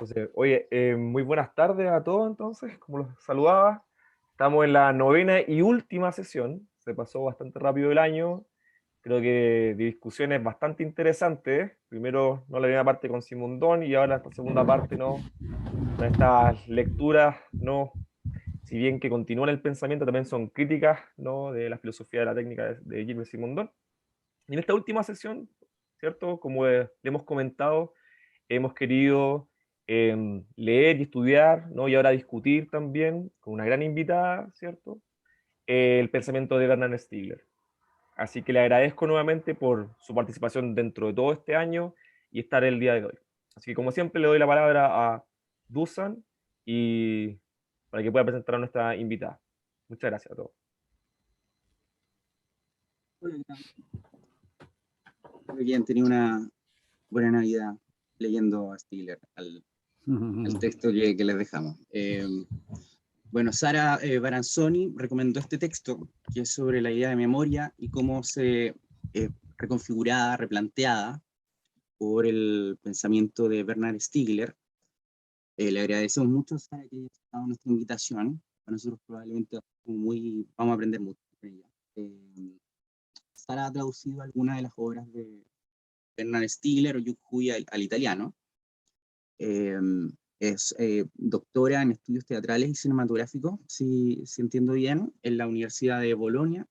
Entonces, oye, muy buenas tardes a todos entonces, como los saludaba. Estamos en la novena y última sesión, se pasó bastante rápido el año, creo que de discusiones bastante interesantes. Primero, ¿no? La primera parte con Simondón y ahora esta segunda parte, ¿no? Con estas lecturas, ¿no? Si bien que continúan el pensamiento, también son críticas, ¿no? De la filosofía de la técnica de Gilles Simondón. Y en esta última sesión, ¿cierto? Como le hemos comentado, hemos querido leer y estudiar, ¿no? Y ahora discutir también con una gran invitada, ¿cierto? El pensamiento de Bernard Stiegler. Así que le agradezco nuevamente por su participación dentro de todo este año y estar el día de hoy. Así que como siempre le doy la palabra a Dusan y para que pueda presentar a nuestra invitada. Muchas gracias a todos. Hola, espero que hayan tenido una buena Navidad leyendo a Stiller, al texto que les dejamos. Bueno, Sara Baranzoni recomendó este texto, que es sobre la idea de memoria y cómo se reconfigurada, replanteada por el pensamiento de Bernard Stiegler. Le agradecemos mucho a Sara que haya aceptado nuestra invitación. Para nosotros probablemente vamos a aprender mucho de ella. Sara ha traducido algunas de las obras de Bernard Stiegler o Yuk Hui al italiano. Eh, es doctora en estudios teatrales y cinematográficos, si entiendo bien, en la Universidad de Bolonia.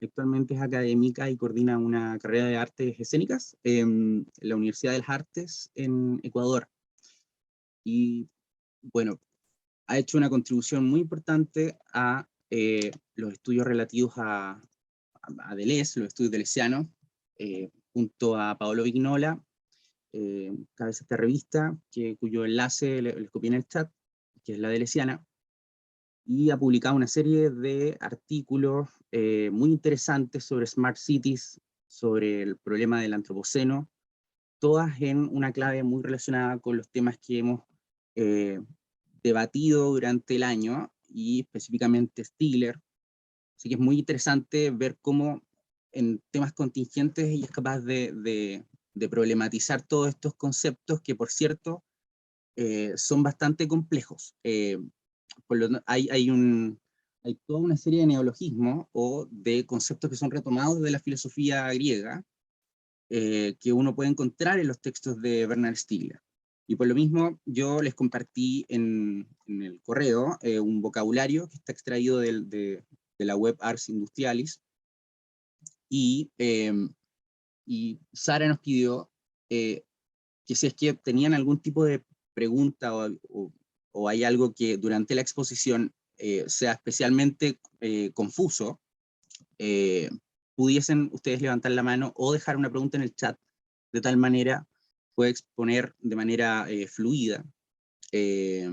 Actualmente es académica y coordina una carrera de artes escénicas en la Universidad de las Artes en Ecuador. Y bueno, ha hecho una contribución muy importante a los estudios relativos a Deleuze, los estudios deleuzianos, junto a Paolo Vignola, cabeza de esta revista, cuyo enlace les copié en el chat, que es la deleuziana, y ha publicado una serie de artículos muy interesantes sobre Smart Cities, sobre el problema del antropoceno, todas en una clave muy relacionada con los temas que hemos eh, debatido durante el año, y específicamente Stigler. Así que es muy interesante ver cómo en temas contingentes ella es capaz de problematizar todos estos conceptos que, por cierto, son bastante complejos. Hay toda una serie de neologismos o de conceptos que son retomados de la filosofía griega, que uno puede encontrar en los textos de Bernard Stiegler. Y por lo mismo, yo les compartí en el correo un vocabulario que está extraído de la web Ars Industrialis, y, y Sara nos pidió que si es que tenían algún tipo de pregunta o hay algo que durante la exposición sea especialmente confuso, eh, pudiesen ustedes levantar la mano o dejar una pregunta en el chat, de tal manera puede exponer de manera fluida, eh,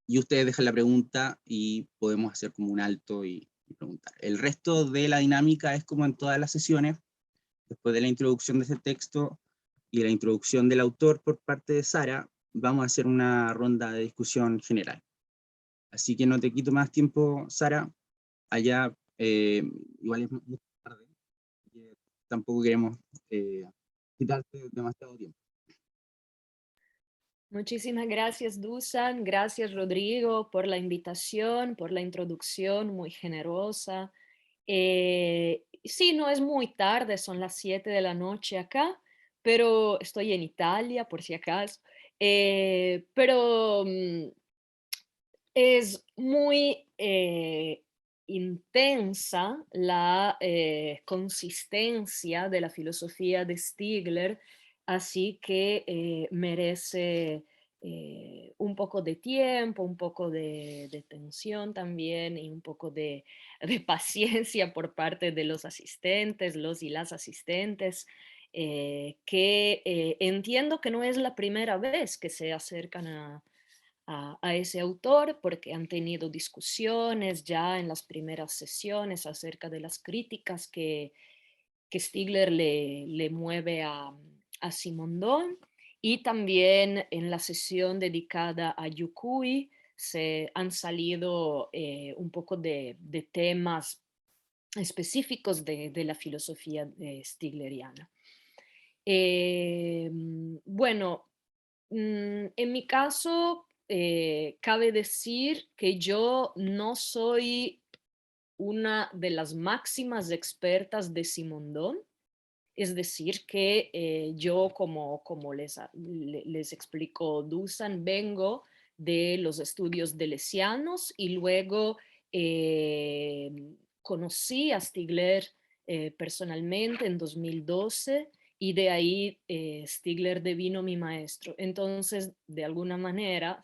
y ustedes dejan la pregunta y podemos hacer como un alto y preguntar. El resto de la dinámica es como en todas las sesiones. Después de la introducción de ese texto y la introducción del autor por parte de Sara, vamos a hacer una ronda de discusión general. Así que no te quito más tiempo, Sara. Allá igual es muy tarde, tampoco queremos eh, quitarte demasiado tiempo. Muchísimas gracias, Dusan. Gracias, Rodrigo, por la invitación, por la introducción muy generosa. Sí, no es muy tarde, son las 7 de la noche acá, pero estoy en Italia, por si acaso. Pero es muy intensa la consistencia de la filosofía de Stigler, así que merece un poco de tiempo, un poco de tensión también y un poco de paciencia por parte de los asistentes, los y las asistentes, que entiendo que no es la primera vez que se acercan a ese autor, porque han tenido discusiones ya en las primeras sesiones acerca de las críticas que Stigler le mueve a Simondon, y también en la sesión dedicada a Yukui se han salido un poco de temas específicos de la filosofía stigleriana. Bueno, En mi caso, cabe decir que yo no soy una de las máximas expertas de Simondon. Es decir, que yo, como les explicó Dusan, vengo de los estudios deleuzianos y luego eh, conocí a Stigler personalmente en 2012 y de ahí Stigler devino mi maestro. Entonces, de alguna manera,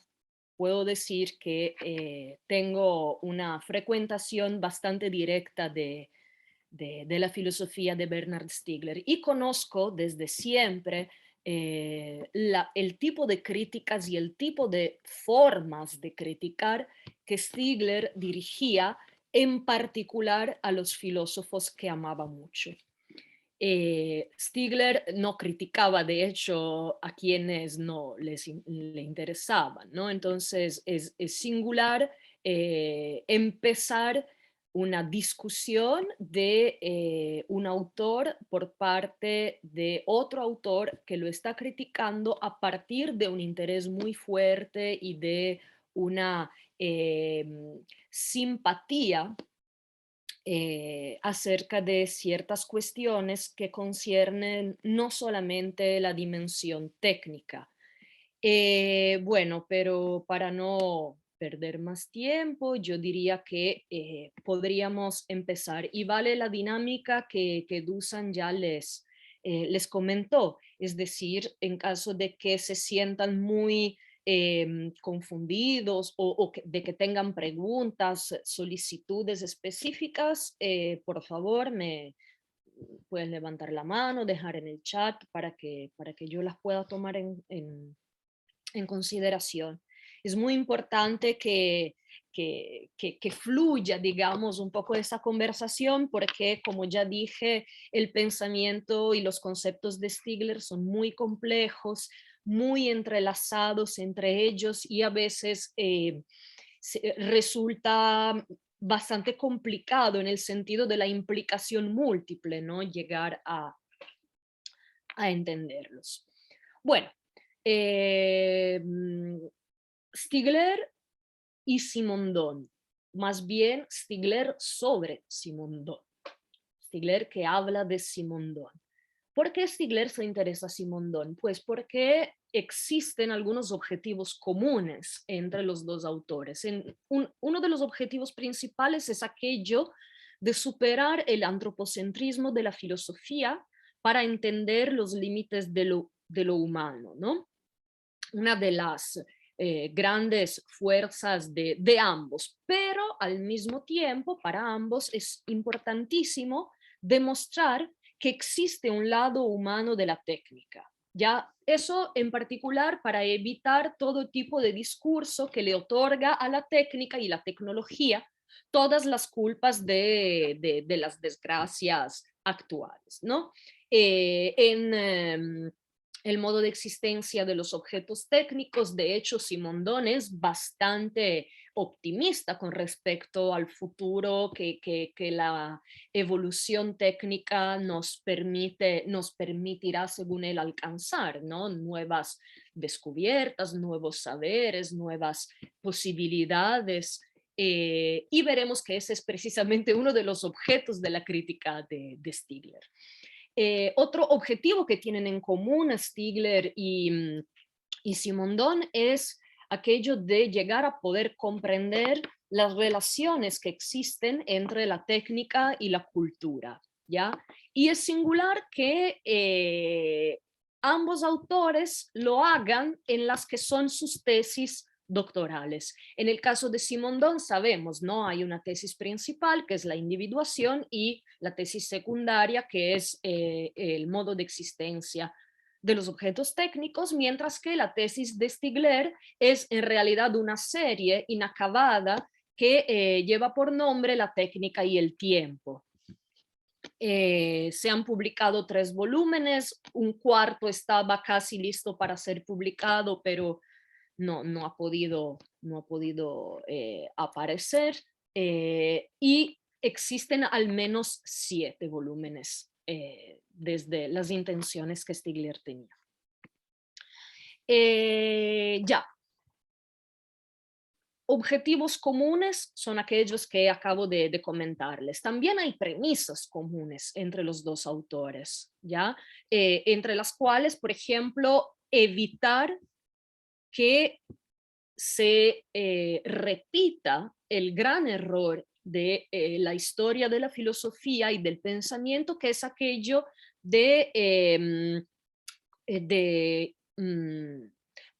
puedo decir que tengo una frecuentación bastante directa de la filosofía de Bernard Stiegler y conozco desde siempre el tipo de críticas y el tipo de formas de criticar que Stiegler dirigía en particular a los filósofos que amaba mucho. Stiegler no criticaba, de hecho, a quienes no le interesaban, ¿no? Entonces es singular empezar una discusión de un autor por parte de otro autor que lo está criticando a partir de un interés muy fuerte y de una simpatía acerca de ciertas cuestiones que conciernen no solamente la dimensión técnica. Bueno, pero para no perder más tiempo, yo diría que podríamos empezar y vale la dinámica que Dusan ya les comentó, es decir, en caso de que se sientan muy confundidos de que tengan preguntas, solicitudes específicas, por favor me pueden levantar la mano, dejar en el chat para que yo las pueda tomar en consideración. Es muy importante que fluya, digamos, un poco esa conversación porque, como ya dije, el pensamiento y los conceptos de Stigler son muy complejos, muy entrelazados entre ellos y a veces resulta bastante complicado en el sentido de la implicación múltiple, ¿no? Llegar a entenderlos. Bueno, eh, Stigler y Simondon, más bien Stigler sobre Simondon, Stigler que habla de Simondon. ¿Por qué Stigler se interesa a Simondon? Pues porque existen algunos objetivos comunes entre los dos autores. Uno de los objetivos principales es aquello de superar el antropocentrismo de la filosofía para entender los límites de lo humano, ¿no? Una de las grandes fuerzas de ambos, pero al mismo tiempo para ambos es importantísimo demostrar que existe un lado humano de la técnica. Ya eso en particular para evitar todo tipo de discurso que le otorga a la técnica y la tecnología todas las culpas de las desgracias actuales, ¿no? El modo de existencia de los objetos técnicos. De hecho, Simondon es bastante optimista con respecto al futuro que la evolución técnica nos permitirá, según él, alcanzar, ¿no? Nuevas descubiertas, nuevos saberes, nuevas posibilidades. Y veremos que ese es precisamente uno de los objetos de la crítica de Stigler. Otro objetivo que tienen en común Stigler y Simondon es aquello de llegar a poder comprender las relaciones que existen entre la técnica y la cultura, ¿ya? Y es singular que ambos autores lo hagan en las que son sus tesis doctorales. En el caso de Simondon sabemos, ¿no? Hay una tesis principal que es la individuación y la tesis secundaria que es el modo de existencia de los objetos técnicos, mientras que la tesis de Stigler es en realidad una serie inacabada que lleva por nombre La técnica y el tiempo. Se han publicado 3 volúmenes, un cuarto estaba casi listo para ser publicado, pero no ha podido aparecer, y existen al menos 7 volúmenes desde las intenciones que Stigler tenía. Ya. Objetivos comunes son aquellos que acabo de comentarles. También hay premisas comunes entre los dos autores, ¿ya? Entre las cuales, por ejemplo, evitar que se repita el gran error de la historia de la filosofía y del pensamiento, que es aquello de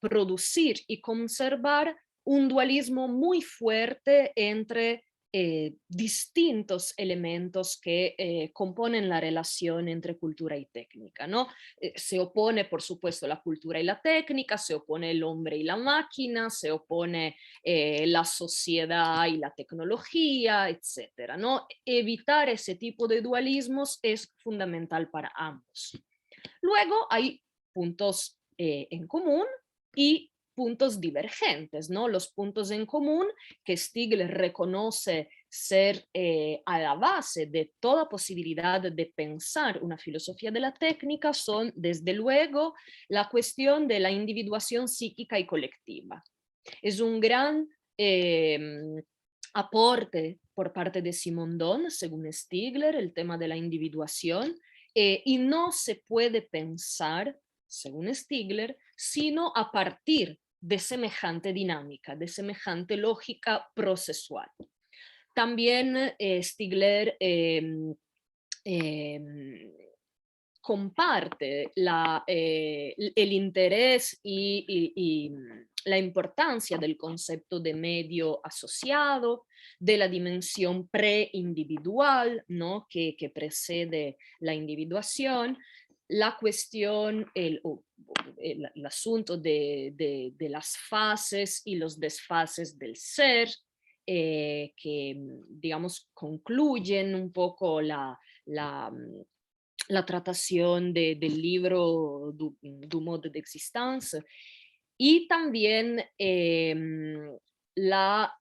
producir y conservar un dualismo muy fuerte entre distintos elementos que componen la relación entre cultura y técnica, ¿no? Se opone, por supuesto, la cultura y la técnica, se opone el hombre y la máquina, se opone la sociedad y la tecnología, etcétera, ¿no? Evitar ese tipo de dualismos es fundamental para ambos. Luego hay puntos en común y puntos divergentes, ¿no? Los puntos en común que Stigler reconoce ser a la base de toda posibilidad de pensar una filosofía de la técnica son, desde luego, la cuestión de la individuación psíquica y colectiva. Es un gran aporte por parte de Simondon, según Stigler, el tema de la individuación, y no se puede pensar, según Stigler, sino a partir de semejante dinámica, de semejante lógica procesual. También Stigler comparte el interés y la importancia del concepto de medio asociado, de la dimensión preindividual, ¿no? que precede la individuación, la cuestión, el asunto de las fases y los desfases del ser, que, digamos, concluyen un poco la tratación del libro Du mode d'existence, y también la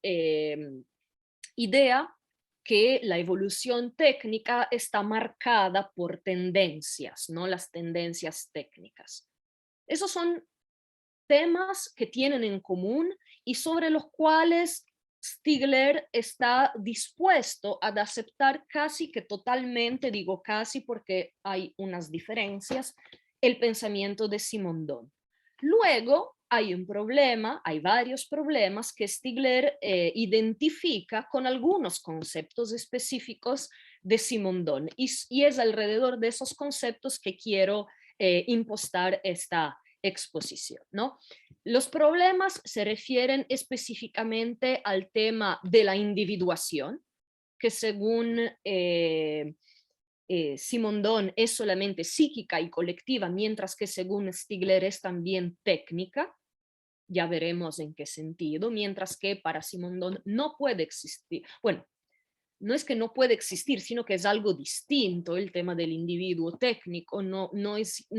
idea que la evolución técnica está marcada por tendencias, ¿no? Las tendencias técnicas. Esos son temas que tienen en común y sobre los cuales Stigler está dispuesto a aceptar casi que totalmente, digo casi porque hay unas diferencias, el pensamiento de Simondon. Luego hay un problema, hay varios problemas que Stigler identifica con algunos conceptos específicos de Simondon, y es alrededor de esos conceptos que quiero impostar esta exposición, ¿no? Los problemas se refieren específicamente al tema de la individuación, que según Simondon es solamente psíquica y colectiva, mientras que según Stigler es también técnica. Ya veremos en qué sentido, mientras que para Simondon no puede existir, bueno, no es que no puede existir, sino que es algo distinto el tema del individuo técnico. No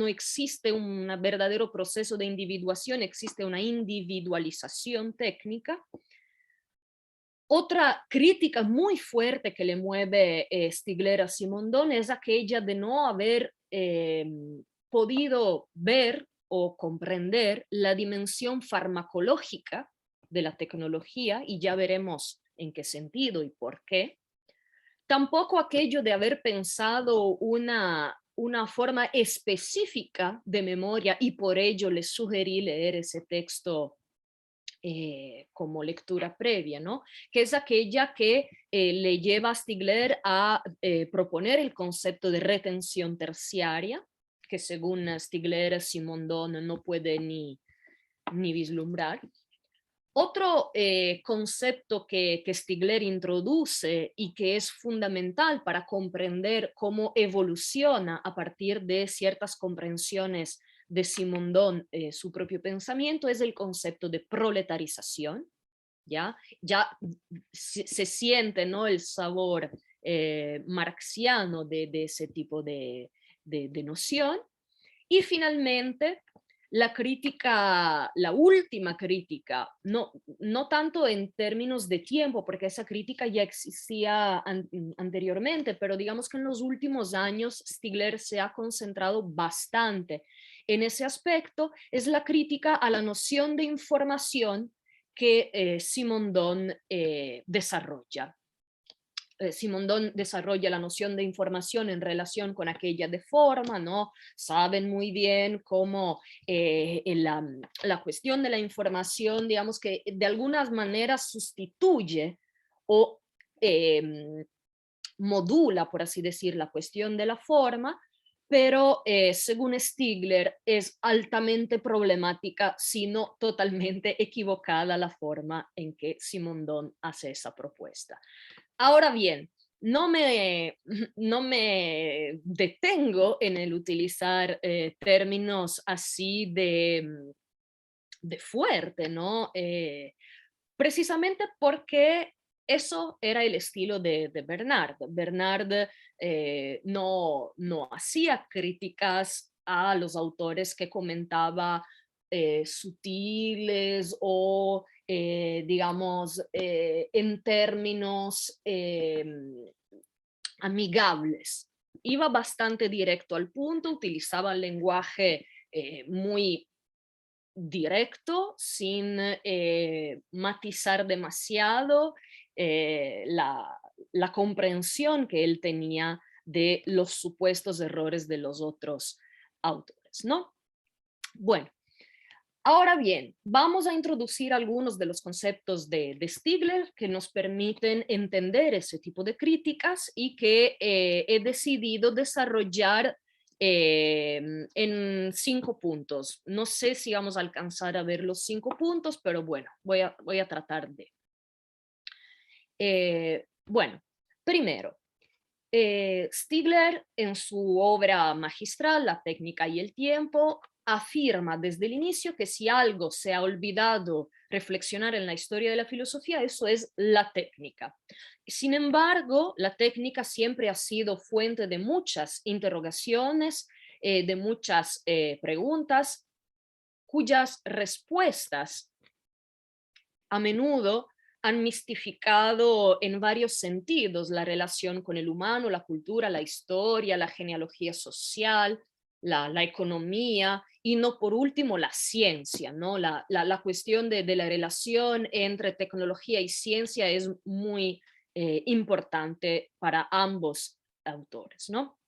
existe un verdadero proceso de individuación, existe una individualización técnica. Otra crítica muy fuerte que le mueve Stigler a Simondon es aquella de no haber podido ver o comprender la dimensión farmacológica de la tecnología, y ya veremos en qué sentido y por qué. Tampoco aquello de haber pensado una forma específica de memoria, y por ello les sugerí leer ese texto como lectura previa, ¿no? Que es aquella que le lleva a Stigler a proponer el concepto de retención terciaria, que según Stigler, Simondon no puede ni vislumbrar. Otro concepto que Stigler introduce y que es fundamental para comprender cómo evoluciona a partir de ciertas comprensiones de Simondon su propio pensamiento es el concepto de proletarización. Ya se siente, ¿no?, el sabor marxiano de ese tipo de noción. Y finalmente, la crítica, la última crítica, no tanto en términos de tiempo, porque esa crítica ya existía anteriormente, pero digamos que en los últimos años Stigler se ha concentrado bastante en ese aspecto es la crítica a la noción de información que Simondon desarrolla. Simondon desarrolla la noción de información en relación con aquella de forma, ¿no? Saben muy bien cómo la cuestión de la información, digamos que de algunas maneras sustituye o modula, por así decir, la cuestión de la forma, pero según Stigler es altamente problemática, sino totalmente equivocada la forma en que Simondon hace esa propuesta. Ahora bien, no me, no me detengo en el utilizar términos así de fuerte, ¿no? Precisamente porque eso era el estilo de Bernard. Bernard no hacía críticas a los autores que comentaba sutiles o, digamos, en términos amigables. Iba bastante directo al punto, utilizaba el lenguaje muy directo, sin matizar demasiado la comprensión que él tenía de los supuestos errores de los otros autores, ¿no? Bueno, ahora bien, vamos a introducir algunos de los conceptos de Stigler que nos permiten entender ese tipo de críticas y que he decidido desarrollar en 5 puntos. No sé si vamos a alcanzar a ver los 5 puntos, pero bueno, voy a tratar de. Bueno, primero, Stigler en su obra magistral, La técnica y el tiempo, afirma desde el inicio que si algo se ha olvidado reflexionar en la historia de la filosofía, eso es la técnica. Sin embargo, la técnica siempre ha sido fuente de muchas interrogaciones, de muchas preguntas, cuyas respuestas a menudo han mistificado en varios sentidos la relación con el humano, la cultura, la historia, la genealogía social, la economía y no por último la ciencia, ¿no? La cuestión de la relación entre tecnología y ciencia es muy importante para ambos autores, ¿no?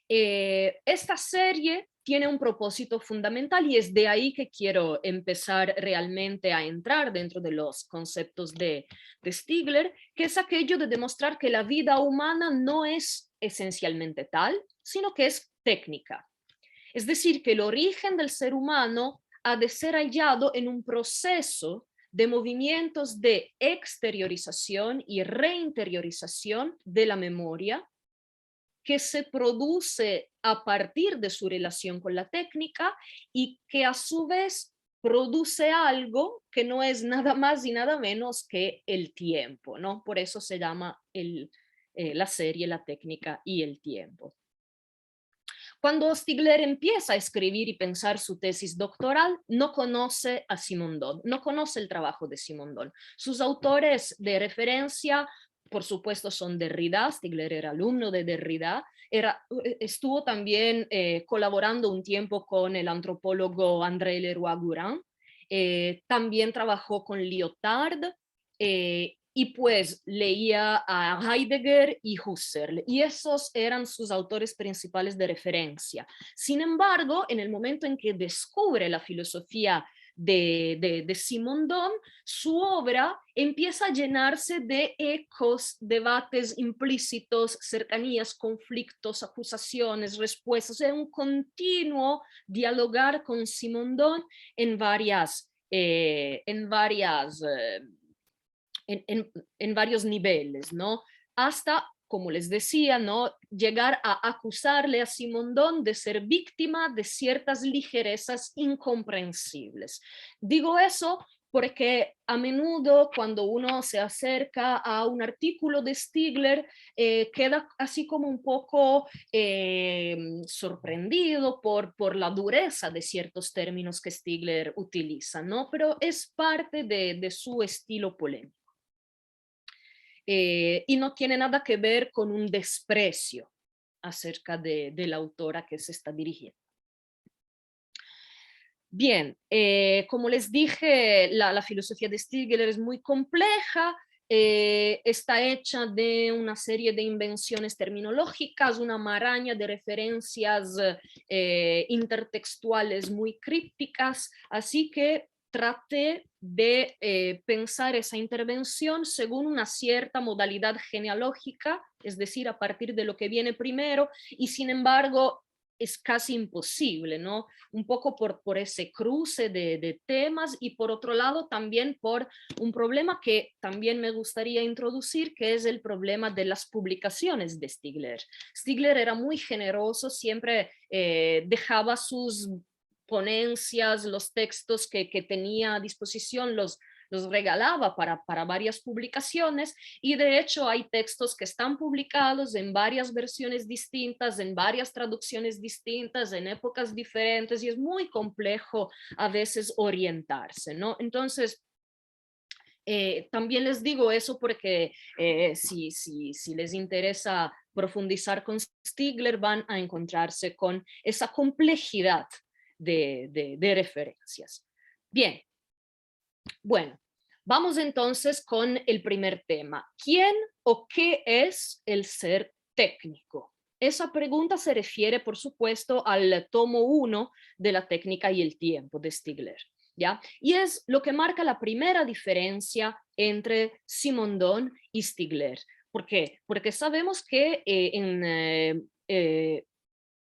Esta serie tiene un propósito fundamental y es de ahí que quiero empezar realmente a entrar dentro de los conceptos de Stigler, que es aquello de demostrar que la vida humana no es esencialmente tal, sino que es técnica. Es decir, que el origen del ser humano ha de ser hallado en un proceso de movimientos de exteriorización y reinteriorización de la memoria que se produce a partir de su relación con la técnica y que a su vez produce algo que no es nada más y nada menos que el tiempo, ¿no? Por eso se llama la serie La técnica y el tiempo. Cuando Stigler empieza a escribir y pensar su tesis doctoral, no conoce a Simondon, no conoce el trabajo de Simondon. Sus autores de referencia, por supuesto, son Derrida. Stigler era alumno de Derrida, estuvo también colaborando un tiempo con el antropólogo André Leroi-Gourhan, también trabajó con Lyotard, y pues leía a Heidegger y Husserl, y esos eran sus autores principales de referencia. Sin embargo, en el momento en que descubre la filosofía de Simondon, su obra empieza a llenarse de ecos, debates implícitos, cercanías, conflictos, acusaciones, respuestas, es un continuo dialogar con Simondon en varias en varios niveles, ¿no? Hasta, como les decía, ¿no? Llegar a acusarle a Simondon de ser víctima de ciertas ligerezas incomprensibles. Digo eso porque a menudo cuando uno se acerca a un artículo de Stigler, queda así como un poco sorprendido por la dureza de ciertos términos que Stigler utiliza, ¿no? Pero es parte de su estilo polémico. Y no tiene nada que ver con un desprecio acerca de la autora que se está dirigiendo. Bien, como les dije, la filosofía de Stigler es muy compleja, está hecha de una serie de invenciones terminológicas, una maraña de referencias intertextuales muy crípticas, así que traté de pensar esa intervención según una cierta modalidad genealógica, es decir, a partir de lo que viene primero, y sin embargo es casi imposible, ¿no? Un poco por ese cruce de temas y por otro lado también por un problema que también me gustaría introducir, que es el problema de las publicaciones de Stigler. Stigler era muy generoso, siempre dejaba sus ponencias, los textos que tenía a disposición, los regalaba para varias publicaciones y de hecho hay textos que están publicados en varias versiones distintas, en varias traducciones distintas, en épocas diferentes y es muy complejo a veces orientarse, ¿no? Entonces, también les digo eso porque si les interesa profundizar con Stigler van a encontrarse con esa complejidad de referencias. Bien, bueno, vamos entonces con el primer tema. ¿Quién o qué es el ser técnico? Esa pregunta se refiere, por supuesto, al tomo 1 de la técnica y el tiempo de Stigler, ¿ya? Y es lo que marca la primera diferencia entre Simondon y Stigler. ¿Por qué? Porque sabemos que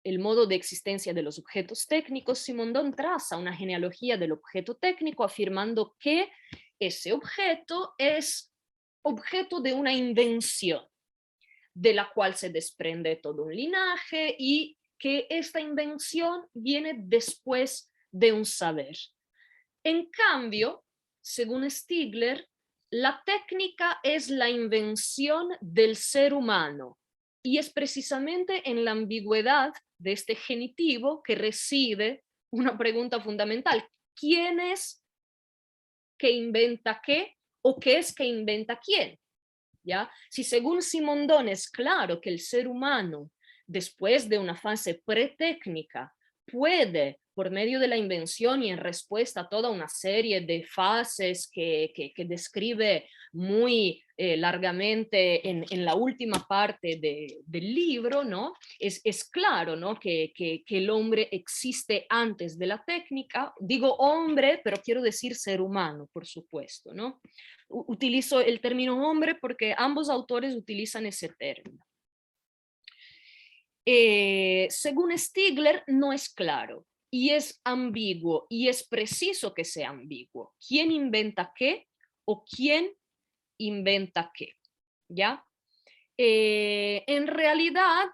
el modo de existencia de los objetos técnicos, Simondon traza una genealogía del objeto técnico afirmando que ese objeto es objeto de una invención, de la cual se desprende todo un linaje y que esta invención viene después de un saber. En cambio, según Stigler, la técnica es la invención del ser humano y es precisamente en la ambigüedad de este genitivo que reside una pregunta fundamental. ¿Quién es que inventa qué o qué es que inventa quién? ¿Ya? Si según Simondon es claro que el ser humano, después de una fase pretécnica, puede, por medio de la invención y en respuesta a toda una serie de fases que describe muy largamente en la última parte del libro, ¿no? Es claro, ¿no? Que el hombre existe antes de la técnica. Digo hombre, pero quiero decir ser humano, por supuesto, ¿no? Utilizo el término hombre porque ambos autores utilizan ese término. Según Stigler, no es claro y es ambiguo y es preciso que sea ambiguo. ¿Quién inventa qué o quién inventa qué? ¿Ya? En realidad,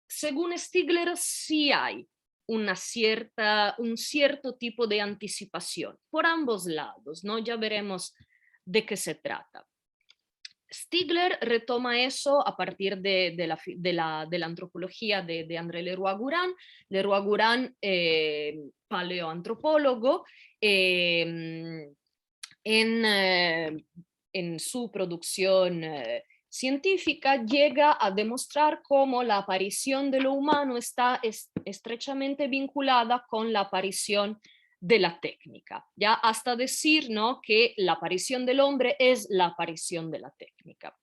según Stigler, sí hay un cierto tipo de anticipación por ambos lados, ¿no? Ya veremos de qué se trata. Stigler retoma eso a partir de la antropología de André Leroi-Gourhan. Leroi-Gourhan, paleoantropólogo, en su producción científica llega a demostrar cómo la aparición de lo humano está estrechamente vinculada con la aparición de la técnica, ya hasta decir, ¿no?, que la aparición del hombre es la aparición de la técnica.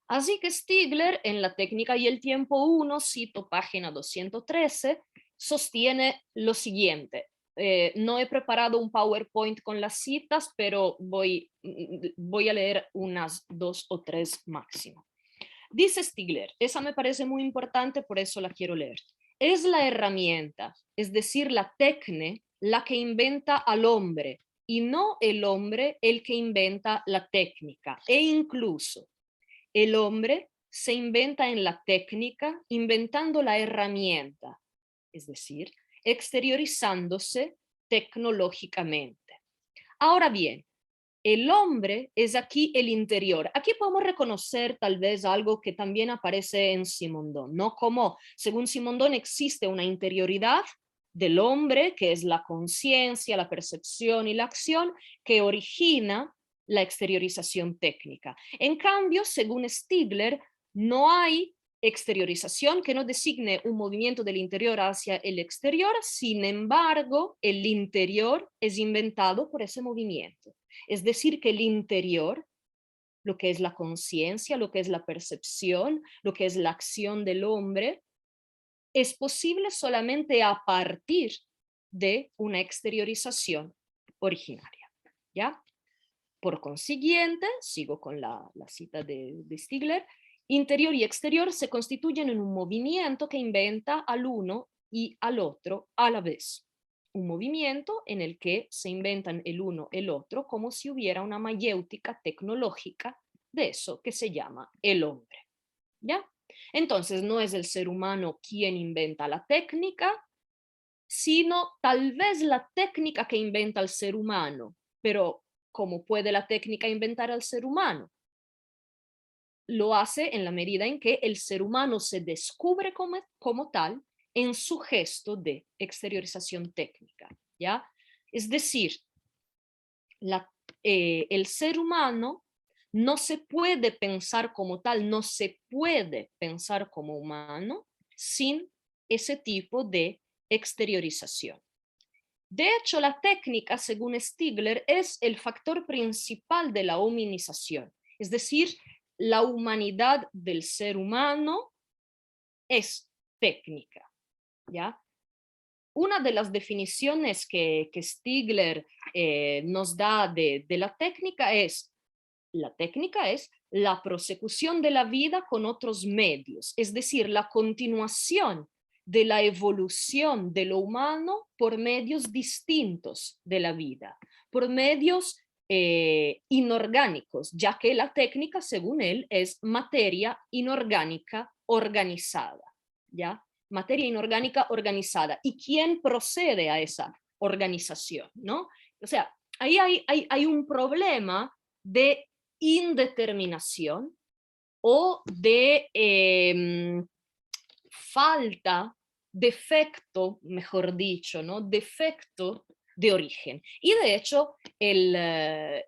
Así que Stigler, en La técnica y el tiempo 1, cito página 213, sostiene lo siguiente. No he preparado un PowerPoint con las citas, pero voy a leer unas 2 o 3 máximo. Dice Stigler, esa me parece muy importante, por eso la quiero leer. Es la herramienta, es decir, la técnica, la que inventa al hombre y no el hombre el que inventa la técnica. E incluso el hombre se inventa en la técnica inventando la herramienta, es decir, exteriorizándose tecnológicamente. Ahora bien, el hombre es aquí el interior. Aquí podemos reconocer tal vez algo que también aparece en Simondon, ¿no? Como, según Simondon, existe una interioridad del hombre, que es la conciencia, la percepción y la acción, que origina la exteriorización técnica. En cambio, según Stigler, no hay exteriorización que no designe un movimiento del interior hacia el exterior, sin embargo, el interior es inventado por ese movimiento. Es decir, que el interior, lo que es la conciencia, lo que es la percepción, lo que es la acción del hombre, es posible solamente a partir de una exteriorización originaria, ¿ya? Por consiguiente, sigo con la cita de Stigler, interior y exterior se constituyen en un movimiento que inventa al uno y al otro a la vez. Un movimiento en el que se inventan el uno el otro como si hubiera una mayéutica tecnológica de eso que se llama el hombre, ¿ya? Entonces no es el ser humano quien inventa la técnica, sino tal vez la técnica que inventa el ser humano, pero ¿cómo puede la técnica inventar al ser humano? Lo hace en la medida en que el ser humano se descubre como tal en su gesto de exteriorización técnica, ¿ya? Es decir, el ser humano no se puede pensar como tal, no se puede pensar como humano sin ese tipo de exteriorización. De hecho, la técnica, según Stigler, es el factor principal de la hominización, es decir, la humanidad del ser humano es técnica, ¿ya? Una de las definiciones que Stigler nos da de la técnica es la prosecución de la vida con otros medios, es decir, la continuación de la evolución de lo humano por medios distintos de la vida, por medios inorgánicos, ya que la técnica, según él, es materia inorgánica organizada, ¿ya? Materia inorgánica organizada. ¿Y quién procede a esa organización? ¿No? O sea, ahí hay un problema de indeterminación o de falta, defecto, mejor dicho, ¿no? Defecto de origen. Y de hecho, el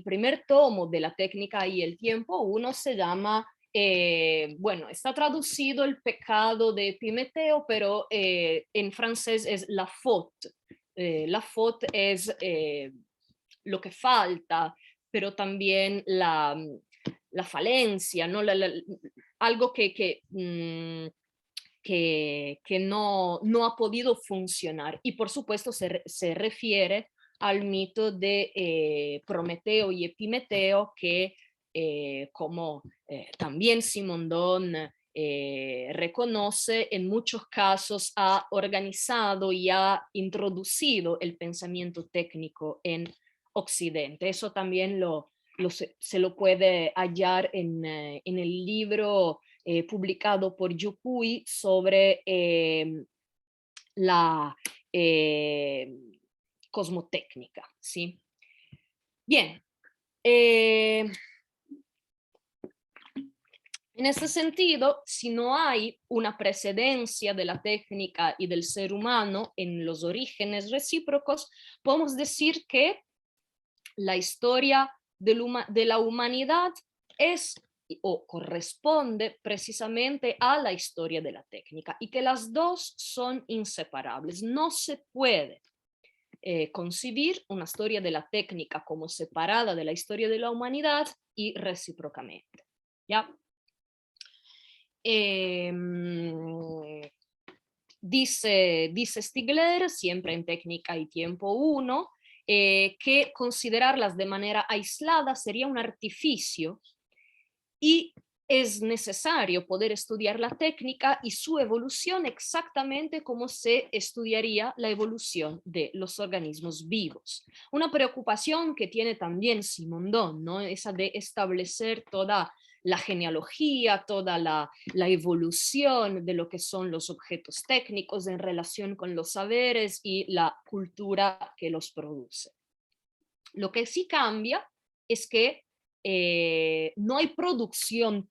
primer tomo de la técnica y el tiempo, uno se llama, bueno, está traducido el pecado de Epimeteo, pero en francés es la faute. La faute es lo que falta, pero también la falencia, ¿no? Algo que no ha podido funcionar. Y por supuesto se refiere al mito de Prometeo y Epimeteo, que como también Simondon reconoce, en muchos casos ha organizado y ha introducido el pensamiento técnico en Occidente. Eso también se lo puede hallar en el libro publicado por Yukui sobre la cosmotécnica, ¿sí? Bien. En este sentido, si no hay una precedencia de la técnica y del ser humano en los orígenes recíprocos, podemos decir que la historia de la humanidad es o corresponde precisamente a la historia de la técnica y que las dos son inseparables. No se puede concebir una historia de la técnica como separada de la historia de la humanidad y recíprocamente, ¿ya? Dice Stigler, siempre en Técnica y Tiempo 1, que considerarlas de manera aislada sería un artificio y es necesario poder estudiar la técnica y su evolución exactamente como se estudiaría la evolución de los organismos vivos. Una preocupación que tiene también Simondon, ¿no? Esa de establecer toda la genealogía, toda la evolución de lo que son los objetos técnicos en relación con los saberes y la cultura que los produce. Lo que sí cambia es que no hay producción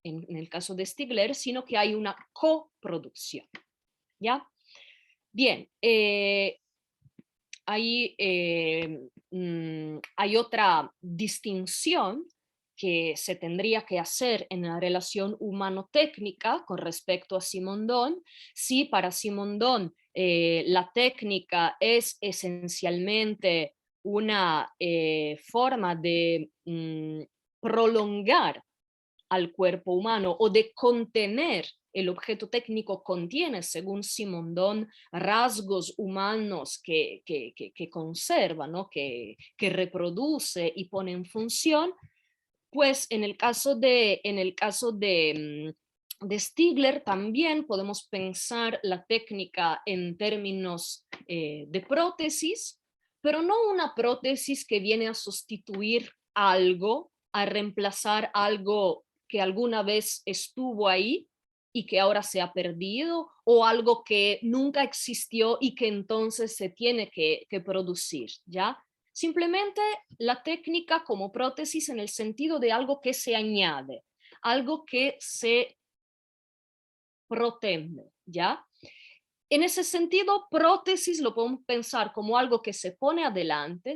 en el caso de Stigler, sino que hay una coproducción, ¿ya? Bien, hay otra distinción que se tendría que hacer en la relación humano-técnica con respecto a Simondon, si para Simondon la técnica es esencialmente una forma de prolongar al cuerpo humano o de contener. El objeto técnico contiene, según Simondon, rasgos humanos que conserva, ¿no? que reproduce y pone en función. Pues en el caso de Stigler también podemos pensar la técnica en términos de prótesis, pero no una prótesis que viene a sustituir algo, a reemplazar algo que alguna vez estuvo ahí y que ahora se ha perdido, o algo que nunca existió y que entonces se tiene que producir, ¿ya? Simplemente la técnica como prótesis en el sentido de algo que se añade, algo que se protege, ¿ya? En ese sentido, prótesis lo podemos pensar como algo que se pone delante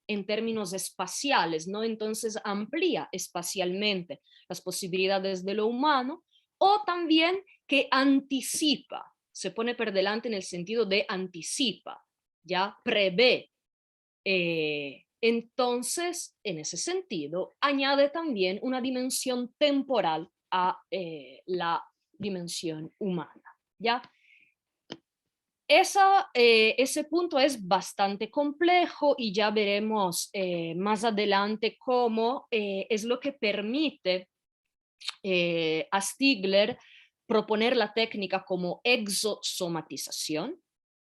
en términos espaciales, ¿no? Entonces amplía espacialmente las posibilidades de lo humano, o también que anticipa, se pone por delante en el sentido de anticipa, ¿ya? Prevé. Entonces, en ese sentido, añade también una dimensión temporal a la dimensión humana, ¿ya? Ese punto es bastante complejo y ya veremos más adelante cómo es lo que permite a Stigler proponer la técnica como exosomatización.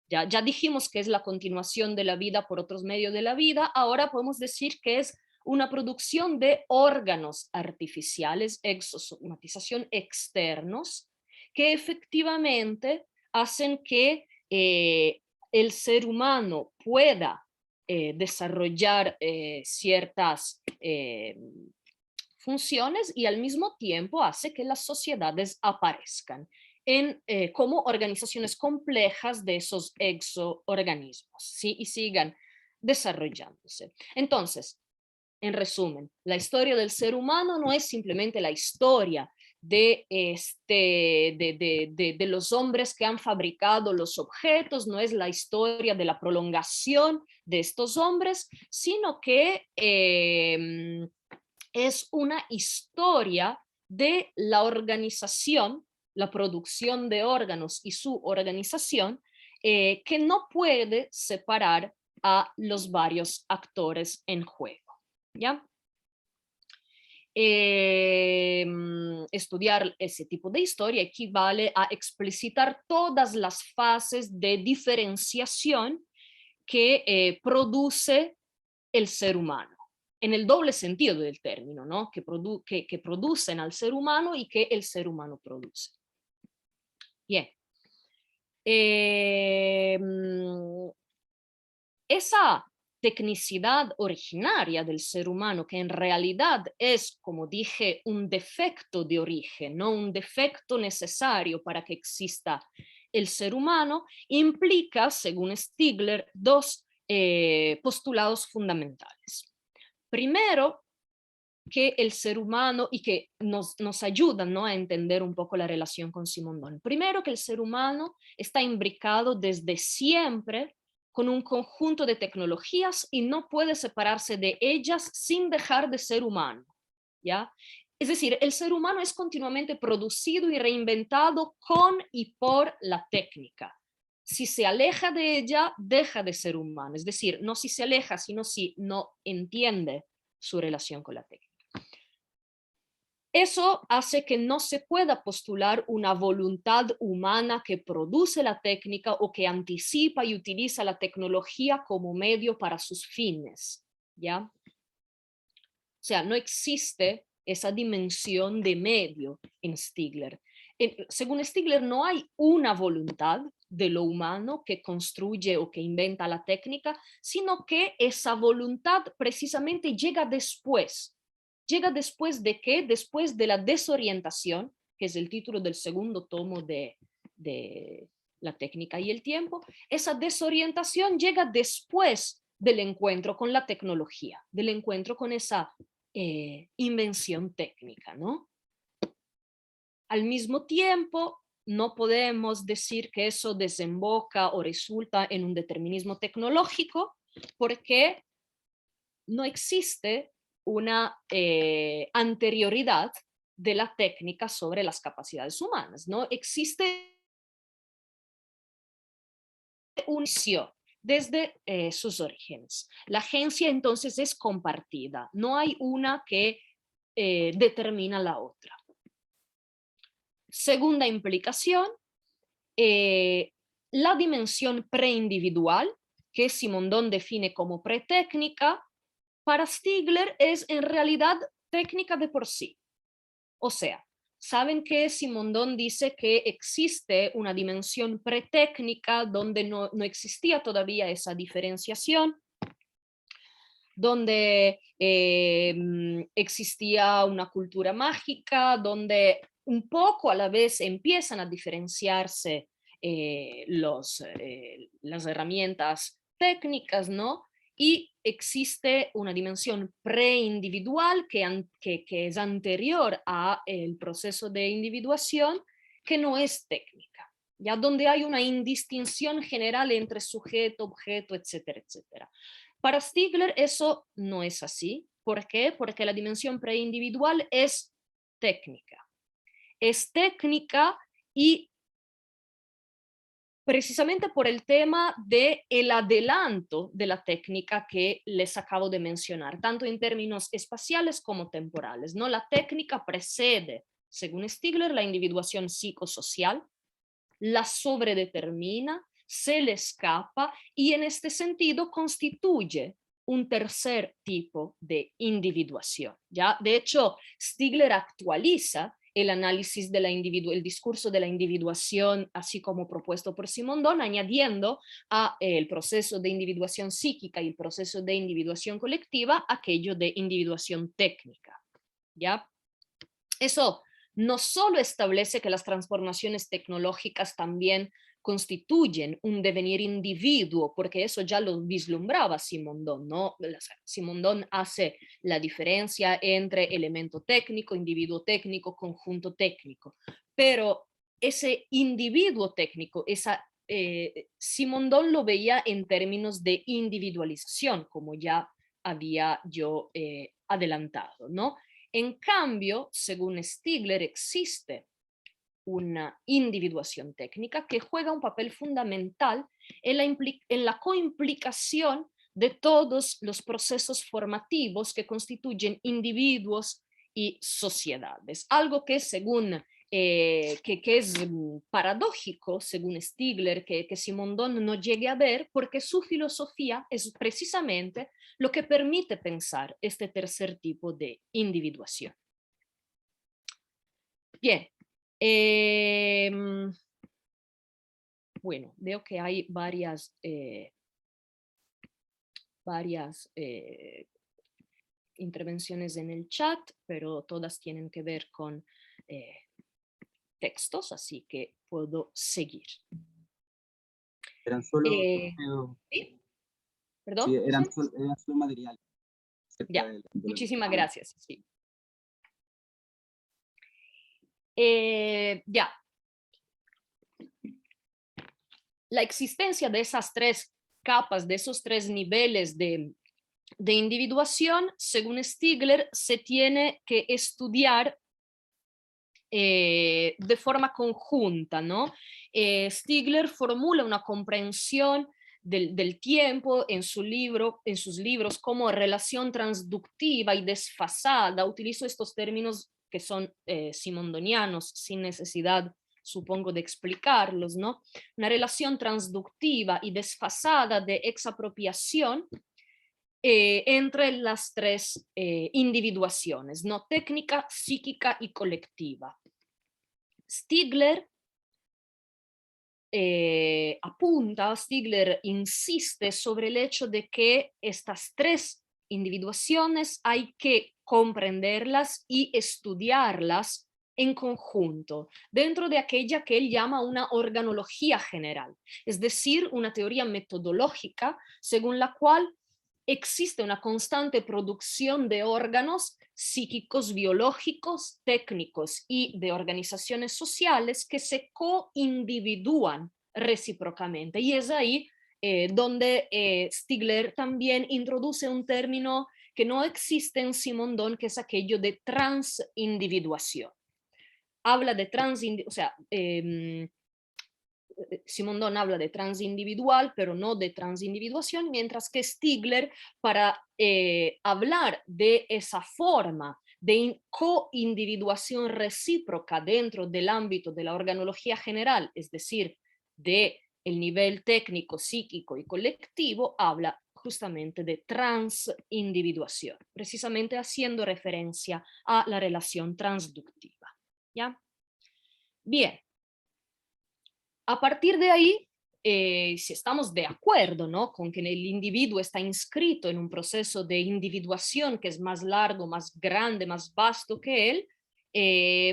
Ya dijimos que es la continuación de la vida por otros medios de la vida, ahora podemos decir que es una producción de órganos artificiales, exosomatización externos, que efectivamente hacen que el ser humano pueda desarrollar ciertas funciones y al mismo tiempo hace que las sociedades aparezcan como organizaciones complejas de esos exoorganismos, ¿sí? Y sigan desarrollándose. Entonces, en resumen, la historia del ser humano no es simplemente la historia de los hombres que han fabricado los objetos, no es la historia de la prolongación de estos hombres, sino que es una historia de la organización, la producción de órganos y su organización, que no puede separar a los varios actores en juego, ¿ya? Estudiar ese tipo de historia equivale a explicitar todas las fases de diferenciación que produce el ser humano, en el doble sentido del término, ¿no? que producen al ser humano y que el ser humano produce. Bien. Esa tecnicidad originaria del ser humano, que en realidad es, como dije, un defecto de origen, no un defecto necesario para que exista el ser humano, implica, según Stigler, dos postulados fundamentales. Primero, que el ser humano, y que nos ayudan, ¿no?, a entender un poco la relación con Simondon. Primero, que el ser humano está imbricado desde siempre con un conjunto de tecnologías y no puede separarse de ellas sin dejar de ser humano, ¿ya? Es decir, el ser humano es continuamente producido y reinventado con y por la técnica. Si se aleja de ella, deja de ser humano. Es decir, no si se aleja, sino si no entiende su relación con la técnica. Eso hace que no se pueda postular una voluntad humana que produce la técnica o que anticipa y utiliza la tecnología como medio para sus fines, ¿ya? O sea, no existe esa dimensión de medio en Stigler. Según Stigler, no hay una voluntad de lo humano que construye o que inventa la técnica, sino que esa voluntad precisamente llega después. ¿Llega después de qué? Después de la desorientación, que es el título del segundo tomo de La técnica y el tiempo. Esa desorientación llega después del encuentro con la tecnología, del encuentro con esa invención técnica, ¿no? Al mismo tiempo, no podemos decir que eso desemboca o resulta en un determinismo tecnológico, porque no existe una anterioridad de la técnica sobre las capacidades humanas, ¿no? Existe un inicio desde sus orígenes. La agencia entonces es compartida, no hay una que determina la otra. Segunda implicación, la dimensión preindividual, que Simondon define como pretécnica, para Stigler es en realidad técnica de por sí. O sea, saben que Simondon dice que existe una dimensión pretécnica donde no existía todavía esa diferenciación, donde existía una cultura mágica, donde un poco a la vez empiezan a diferenciarse las herramientas técnicas, ¿no? Y existe una dimensión preindividual que es anterior al proceso de individuación, que no es técnica, ya donde hay una indistinción general entre sujeto, objeto, etcétera, etcétera. Para Stigler eso no es así. ¿Por qué? Porque la dimensión preindividual es técnica. Es técnica y precisamente por el tema del adelanto de la técnica que les acabo de mencionar, tanto en términos espaciales como temporales, ¿no? La técnica precede, según Stigler, la individuación psicosocial, la sobredetermina, se le escapa y en este sentido constituye un tercer tipo de individuación. ¿Ya? De hecho, Stigler actualiza el análisis de el discurso de la individuación, así como propuesto por Simondon, añadiendo el proceso de individuación psíquica y el proceso de individuación colectiva aquello de individuación técnica. ¿Ya? Eso no solo establece que las transformaciones tecnológicas también constituyen un devenir individuo, porque eso ya lo vislumbraba Simondon, ¿no? Simondon hace la diferencia entre elemento técnico, individuo técnico, conjunto técnico, pero ese individuo técnico, Simondon lo veía en términos de individualización, como ya había yo adelantado, ¿no? En cambio, según Stigler, existe una individuación técnica que juega un papel fundamental en la coimplicación de todos los procesos formativos que constituyen individuos y sociedades. Algo que según que es paradójico, según Stigler, que Simondon no llegue a ver, porque su filosofía es precisamente lo que permite pensar este tercer tipo de individuación. Bien. Bueno, veo que hay varias intervenciones en el chat, pero todas tienen que ver con textos, así que puedo seguir. Eran solo, ¿Sí? ¿Perdón? sí, eran solo material. Ya, muchísimas gracias. Sí. Ya. La existencia de esas tres capas, de esos tres niveles de individuación, según Stigler, se tiene que estudiar de forma conjunta, ¿no? Stigler formula una comprensión del tiempo en sus libros como relación transductiva y desfasada. Utilizo estos términos que son simondonianos, sin necesidad, supongo, de explicarlos, ¿no? Una relación transductiva y desfasada de exapropiación entre las tres individuaciones, ¿no? Técnica, psíquica y colectiva. Stigler Stigler insiste sobre el hecho de que estas tres individuaciones hay que comprenderlas y estudiarlas en conjunto, dentro de aquella que él llama una organología general, es decir, una teoría metodológica según la cual existe una constante producción de órganos psíquicos, biológicos, técnicos y de organizaciones sociales que se co-individúan recíprocamente. Y es ahí donde Stigler también introduce un término que no existe en Simondon, que es aquello de transindividuación. Habla de o sea, Simondon habla de transindividual, pero no de transindividuación, mientras que Stigler, para hablar de esa forma de co-individuación recíproca dentro del ámbito de la organología general, es decir, de el nivel técnico, psíquico y colectivo, habla justamente de transindividuación, precisamente haciendo referencia a la relación transductiva. ¿Ya? Bien. A partir de ahí, si estamos de acuerdo, ¿no?, con que el individuo está inscrito en un proceso de individuación que es más largo, más grande, más vasto que él,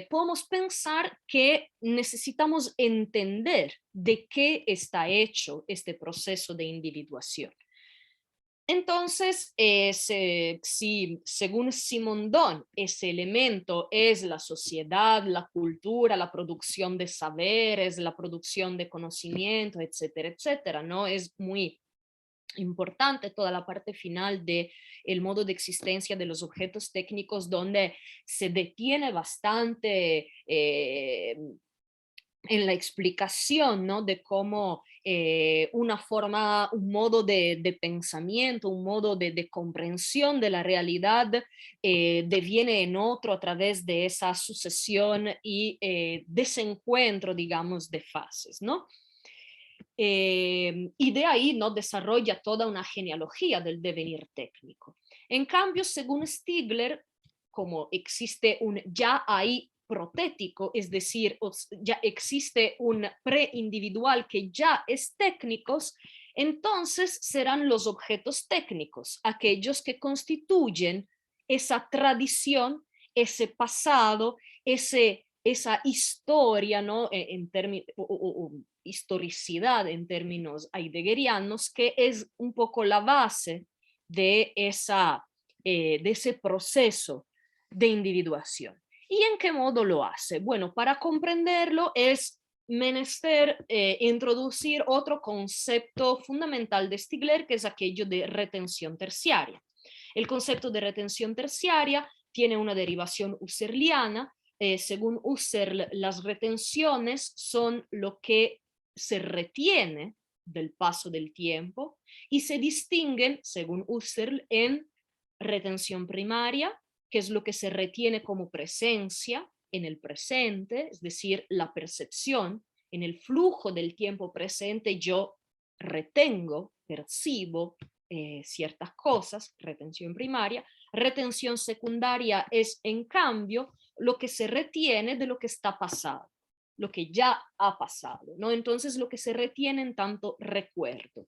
podemos pensar que necesitamos entender de qué está hecho este proceso de individuación. Entonces, si según Simondon ese elemento es la sociedad, la cultura, la producción de saberes, la producción de conocimiento, etcétera, etcétera, ¿no? Es muy importante toda la parte final de el modo de existencia de los objetos técnicos, donde se detiene bastante en la explicación, ¿no?, de cómo una forma, un modo de pensamiento, un modo de comprensión de la realidad deviene en otro a través de esa sucesión y desencuentro, digamos, de fases, ¿no? Y de ahí, ¿no?, desarrolla toda una genealogía del devenir técnico. En cambio, según Stigler, como existe un ya ahí protético, es decir, ya existe un preindividual que ya es técnico, entonces serán los objetos técnicos aquellos que constituyen esa tradición, ese pasado, esa historia, ¿no?, en términos, historicidad en términos heideggerianos, que es un poco la base de ese proceso de individuación. ¿Y en qué modo lo hace? Bueno, para comprenderlo es menester introducir otro concepto fundamental de Stigler, que es aquello de retención terciaria. El concepto de retención terciaria tiene una derivación husserliana. Según Husserl, las retenciones son lo que se retiene del paso del tiempo y se distinguen, según Husserl, en retención primaria, que es lo que se retiene como presencia en el presente, es decir, la percepción. En el flujo del tiempo presente yo retengo, percibo ciertas cosas, retención primaria. Retención secundaria es, en cambio, lo que se retiene de lo que está pasado, lo que ya ha pasado, ¿no? Entonces, lo que se retiene en tanto recuerdo.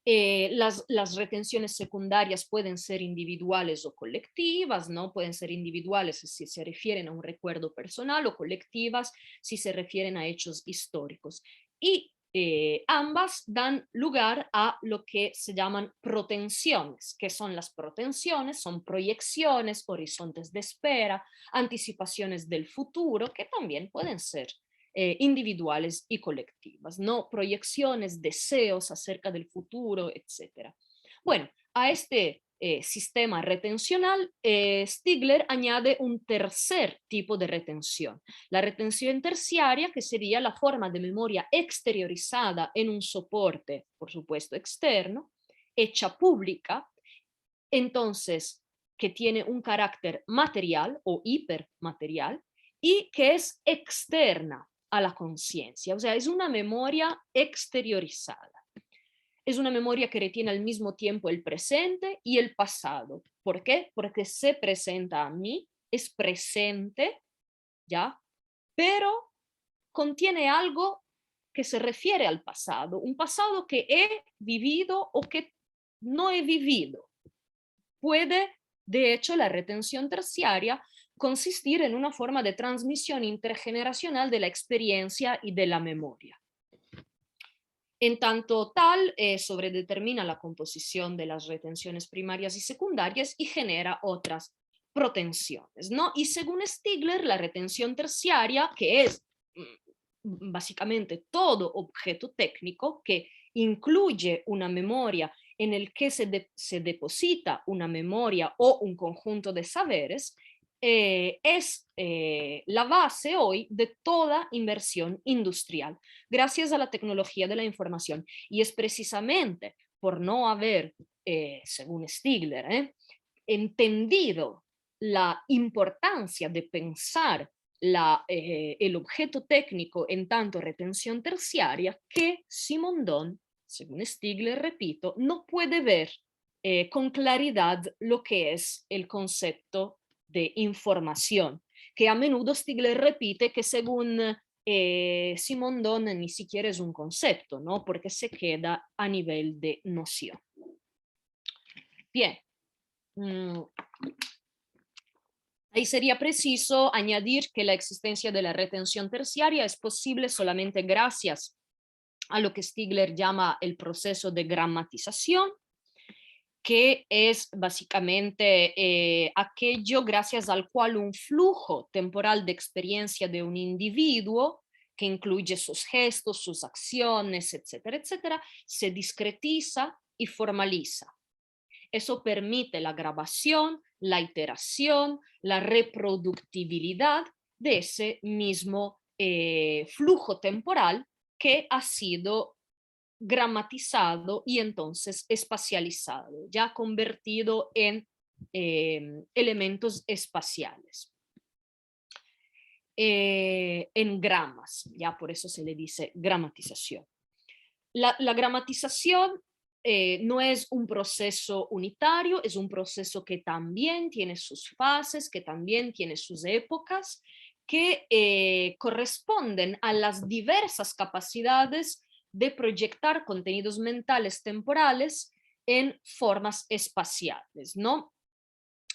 Las retenciones secundarias pueden ser individuales o colectivas, ¿no? Pueden ser individuales si se refieren a un recuerdo personal o colectivas si se refieren a hechos históricos. Y ambas dan lugar a lo que se llaman protensiones. ¿Qué son las protensiones? Son proyecciones, horizontes de espera, anticipaciones del futuro, que también pueden ser individuales y colectivas, ¿no? Proyecciones, deseos acerca del futuro, etc. Bueno, a este sistema retencional, Stigler añade un tercer tipo de retención, la retención terciaria, que sería la forma de memoria exteriorizada en un soporte, por supuesto, externo, hecha pública, entonces, que tiene un carácter material o hipermaterial y que es externa a la conciencia, o sea, es una memoria exteriorizada. Es una memoria que retiene al mismo tiempo el presente y el pasado. ¿Por qué? Porque se presenta a mí, es presente, ¿ya? Pero contiene algo que se refiere al pasado, un pasado que he vivido o que no he vivido. Puede, de hecho, la retención terciaria consistir en una forma de transmisión intergeneracional de la experiencia y de la memoria. En tanto tal, sobredetermina la composición de las retenciones primarias y secundarias y genera otras protensiones, ¿no? Y según Stigler, la retención terciaria, que es básicamente todo objeto técnico que incluye una memoria en el que se deposita una memoria o un conjunto de saberes, es la base hoy de toda inversión industrial, gracias a la tecnología de la información. Y es precisamente por no haber, según Stigler, entendido la importancia de pensar el objeto técnico en tanto retención terciaria, que Simondon, según Stigler, repito, no puede ver con claridad lo que es el concepto de información, que a menudo Stigler repite que según Simondon ni siquiera es un concepto, ¿no? Porque se queda a nivel de noción. Bien. Ahí sería preciso añadir que la existencia de la retención terciaria es posible solamente gracias a lo que Stigler llama el proceso de gramatización, que es básicamente aquello gracias al cual un flujo temporal de experiencia de un individuo, que incluye sus gestos, sus acciones, etcétera, etcétera, se discretiza y formaliza. Eso permite la grabación, la iteración, la reproductibilidad de ese mismo flujo temporal que ha sido gramatizado y entonces espacializado, ya convertido en elementos espaciales, en gramas, ya por eso se le dice gramatización. La gramatización no es un proceso unitario, es un proceso que también tiene sus fases, que también tiene sus épocas, que corresponden a las diversas capacidades de proyectar contenidos mentales temporales en formas espaciales, ¿no?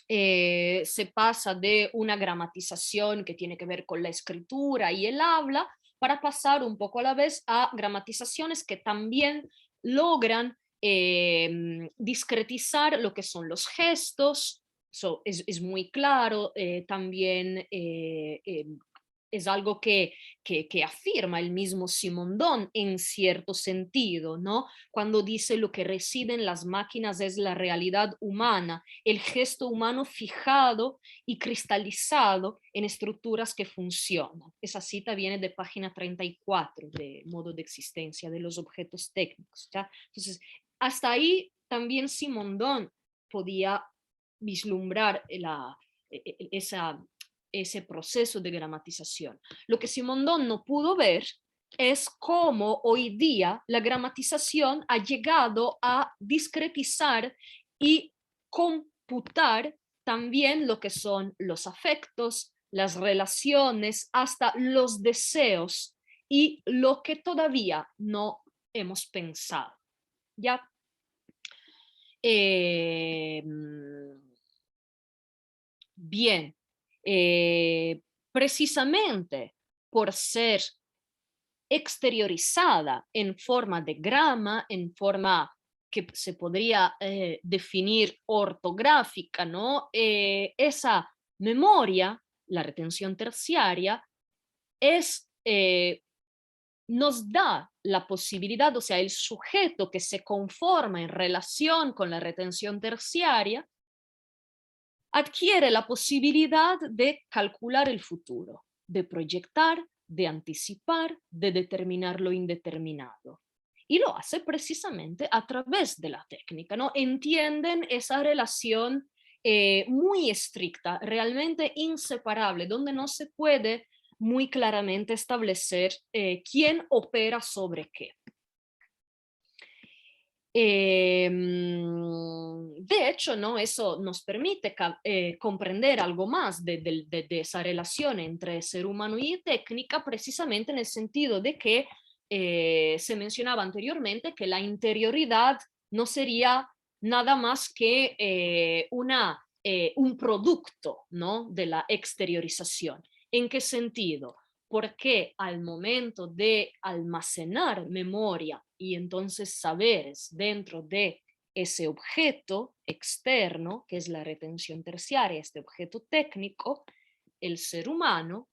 Se pasa de una gramatización que tiene que ver con la escritura y el habla, para pasar un poco a la vez a gramatizaciones que también logran discretizar lo que son los gestos. Es muy claro, también es algo que afirma el mismo Simondon en cierto sentido, ¿no? Cuando dice lo que reside en las máquinas es la realidad humana, el gesto humano fijado y cristalizado en estructuras que funcionan. Esa cita viene de página 34 de Modo de existencia de los objetos técnicos, ¿ya? Entonces, hasta ahí también Simondon podía vislumbrar ese proceso de gramatización. Lo que Simondon no pudo ver es cómo hoy día la gramatización ha llegado a discretizar y computar también lo que son los afectos, las relaciones, hasta los deseos y lo que todavía no hemos pensado. ¿Ya? Bien. Precisamente por ser exteriorizada en forma de grama, en forma que se podría definir ortográfica, ¿no? Esa memoria, la retención terciaria, nos da la posibilidad, o sea, el sujeto que se conforma en relación con la retención terciaria, adquiere la posibilidad de calcular el futuro, de proyectar, de anticipar, de determinar lo indeterminado. Y lo hace precisamente a través de la técnica, ¿no? Entienden esa relación muy estricta, realmente inseparable, donde no se puede muy claramente establecer quién opera sobre qué. De hecho, ¿no? Eso nos permite comprender algo más de esa relación entre ser humano y técnica, precisamente en el sentido de que se mencionaba anteriormente que la interioridad no sería nada más que un producto, ¿no? De la exteriorización. ¿En qué sentido? Porque al momento de almacenar memoria y entonces saberes dentro de ese objeto externo, que es la retención terciaria, este objeto técnico, el ser humano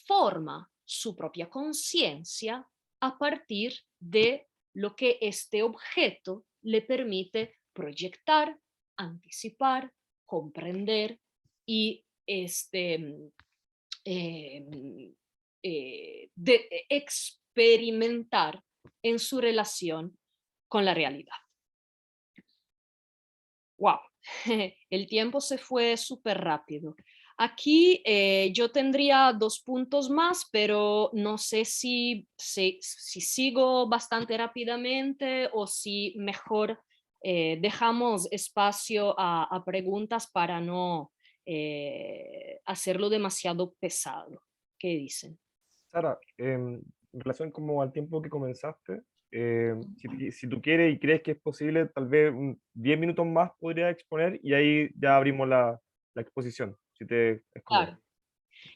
forma su propia conciencia a partir de lo que este objeto le permite proyectar, anticipar, comprender y experimentar en su relación con la realidad. Wow, el tiempo se fue súper rápido. Aquí yo tendría 2 puntos más, pero no sé si sigo bastante rápidamente o si mejor dejamos espacio a preguntas para no hacerlo demasiado pesado. ¿Qué dicen? Sara, en relación como al tiempo que comenzaste, si tú quieres y crees que es posible, tal vez 10 minutos más podría exponer y ahí ya abrimos la exposición, si te es cómodo. Claro. Ok,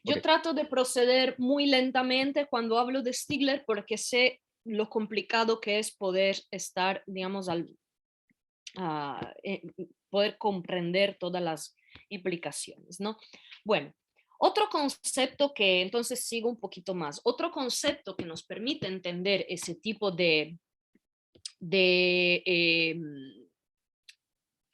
Yo trato de proceder muy lentamente cuando hablo de Stigler porque sé lo complicado que es poder estar, digamos, poder comprender todas las implicaciones, ¿no? Bueno, otro concepto que entonces sigo un poquito más, otro concepto que nos permite entender ese tipo de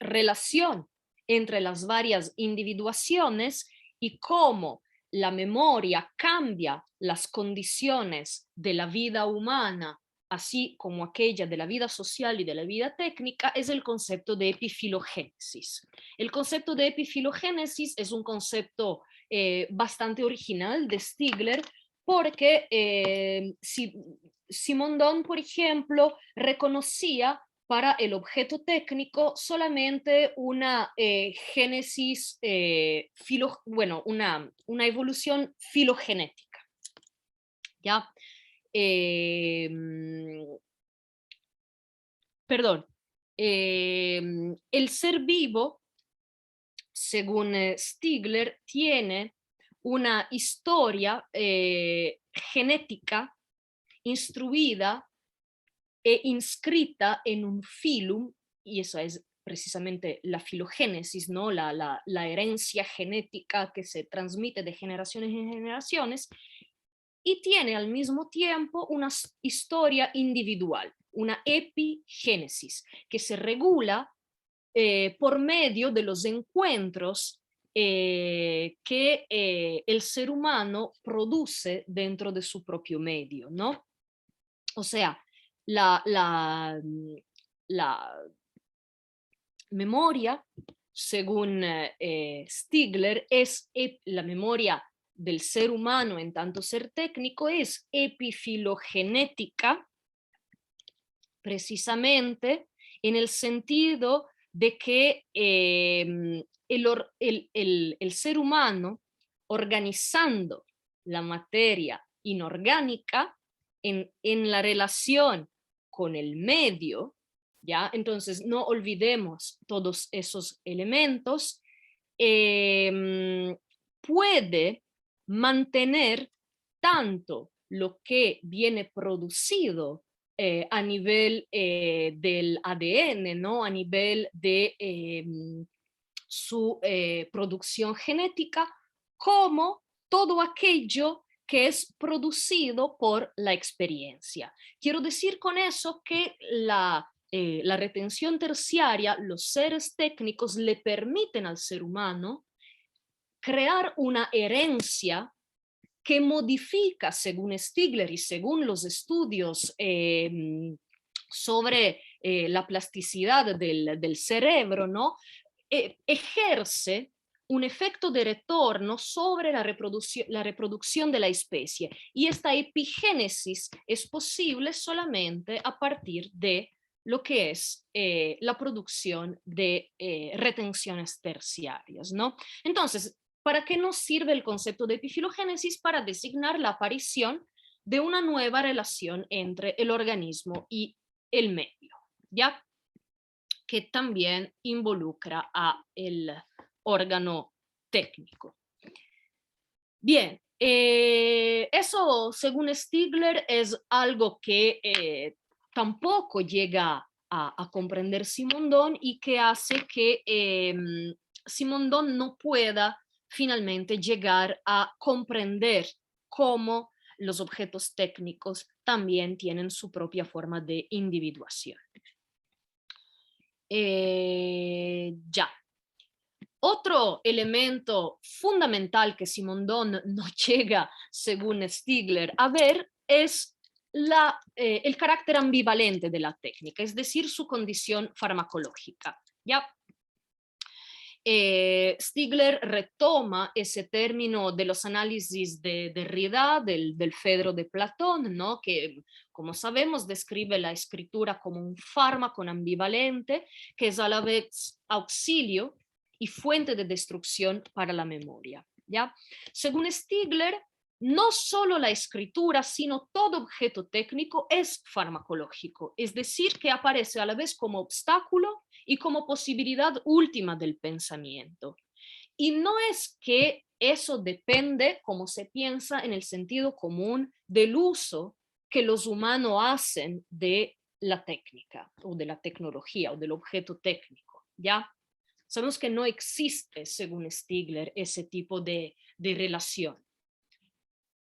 relación entre las varias individuaciones y cómo la memoria cambia las condiciones de la vida humana, así como aquella de la vida social y de la vida técnica, es el concepto de epifilogénesis. El concepto de epifilogénesis es un concepto bastante original de Stigler, porque Simondon, por ejemplo, reconocía para el técnico solamente una génesis, una evolución filogenética. ¿Ya? Perdón. El ser vivo, según Stigler, tiene una historia genética instruida e inscrita en un filum, y eso es precisamente la filogénesis, ¿no? La herencia genética que se transmite de generaciones en generaciones, y tiene al mismo tiempo una historia individual, una epigénesis, que se regula por medio de los encuentros que el ser humano produce dentro de su propio medio, ¿no? O sea, la memoria, según Stigler, es la memoria del ser humano en tanto ser técnico, es epifilogenética, precisamente en el sentido de que el ser humano, organizando la materia inorgánica en la relación con el medio, ¿ya? Entonces no olvidemos todos esos elementos, puede mantener tanto lo que viene producido a nivel del ADN, ¿no? A nivel de su producción genética, como todo aquello que es producido por la experiencia. Quiero decir con eso que la retención terciaria, los seres técnicos le permiten al ser humano crear una herencia que modifica, según Stigler y según los estudios sobre la plasticidad del cerebro, ¿no? Ejerce un efecto de retorno sobre la reproducción de la especie. Y esta epigénesis es posible solamente a partir de lo que es la producción de retenciones terciarias, ¿no? Entonces, ¿para qué nos sirve el concepto de epifilogénesis? Para designar la aparición de una nueva relación entre el organismo y el medio, ¿ya? Que también involucra a el órgano técnico. Bien, Eso, según Stigler, es algo que tampoco llega a comprender Simondon y que hace que Simondon no pueda finalmente llegar a comprender cómo los objetos técnicos también tienen su propia forma de individuación. Ya. Otro elemento fundamental que Simondon no llega, según Stigler, a ver es el carácter ambivalente de la técnica, es decir, su condición farmacológica. ¿Ya? Stigler retoma ese término de los análisis de Derrida, del Fedro de Platón, ¿no? Que, como sabemos, describe la escritura como un fármaco ambivalente que es a la vez auxilio y fuente de destrucción para la memoria. ¿Ya? Según Stigler, no solo la escritura, sino todo objeto técnico es farmacológico, es decir, que aparece a la vez como obstáculo y como posibilidad última del pensamiento. Y no es que eso depende, como se piensa en el sentido común, del uso que los humanos hacen de la técnica o de la tecnología o del objeto técnico, ¿ya? Sabemos que no existe, según Stigler, ese tipo de relación.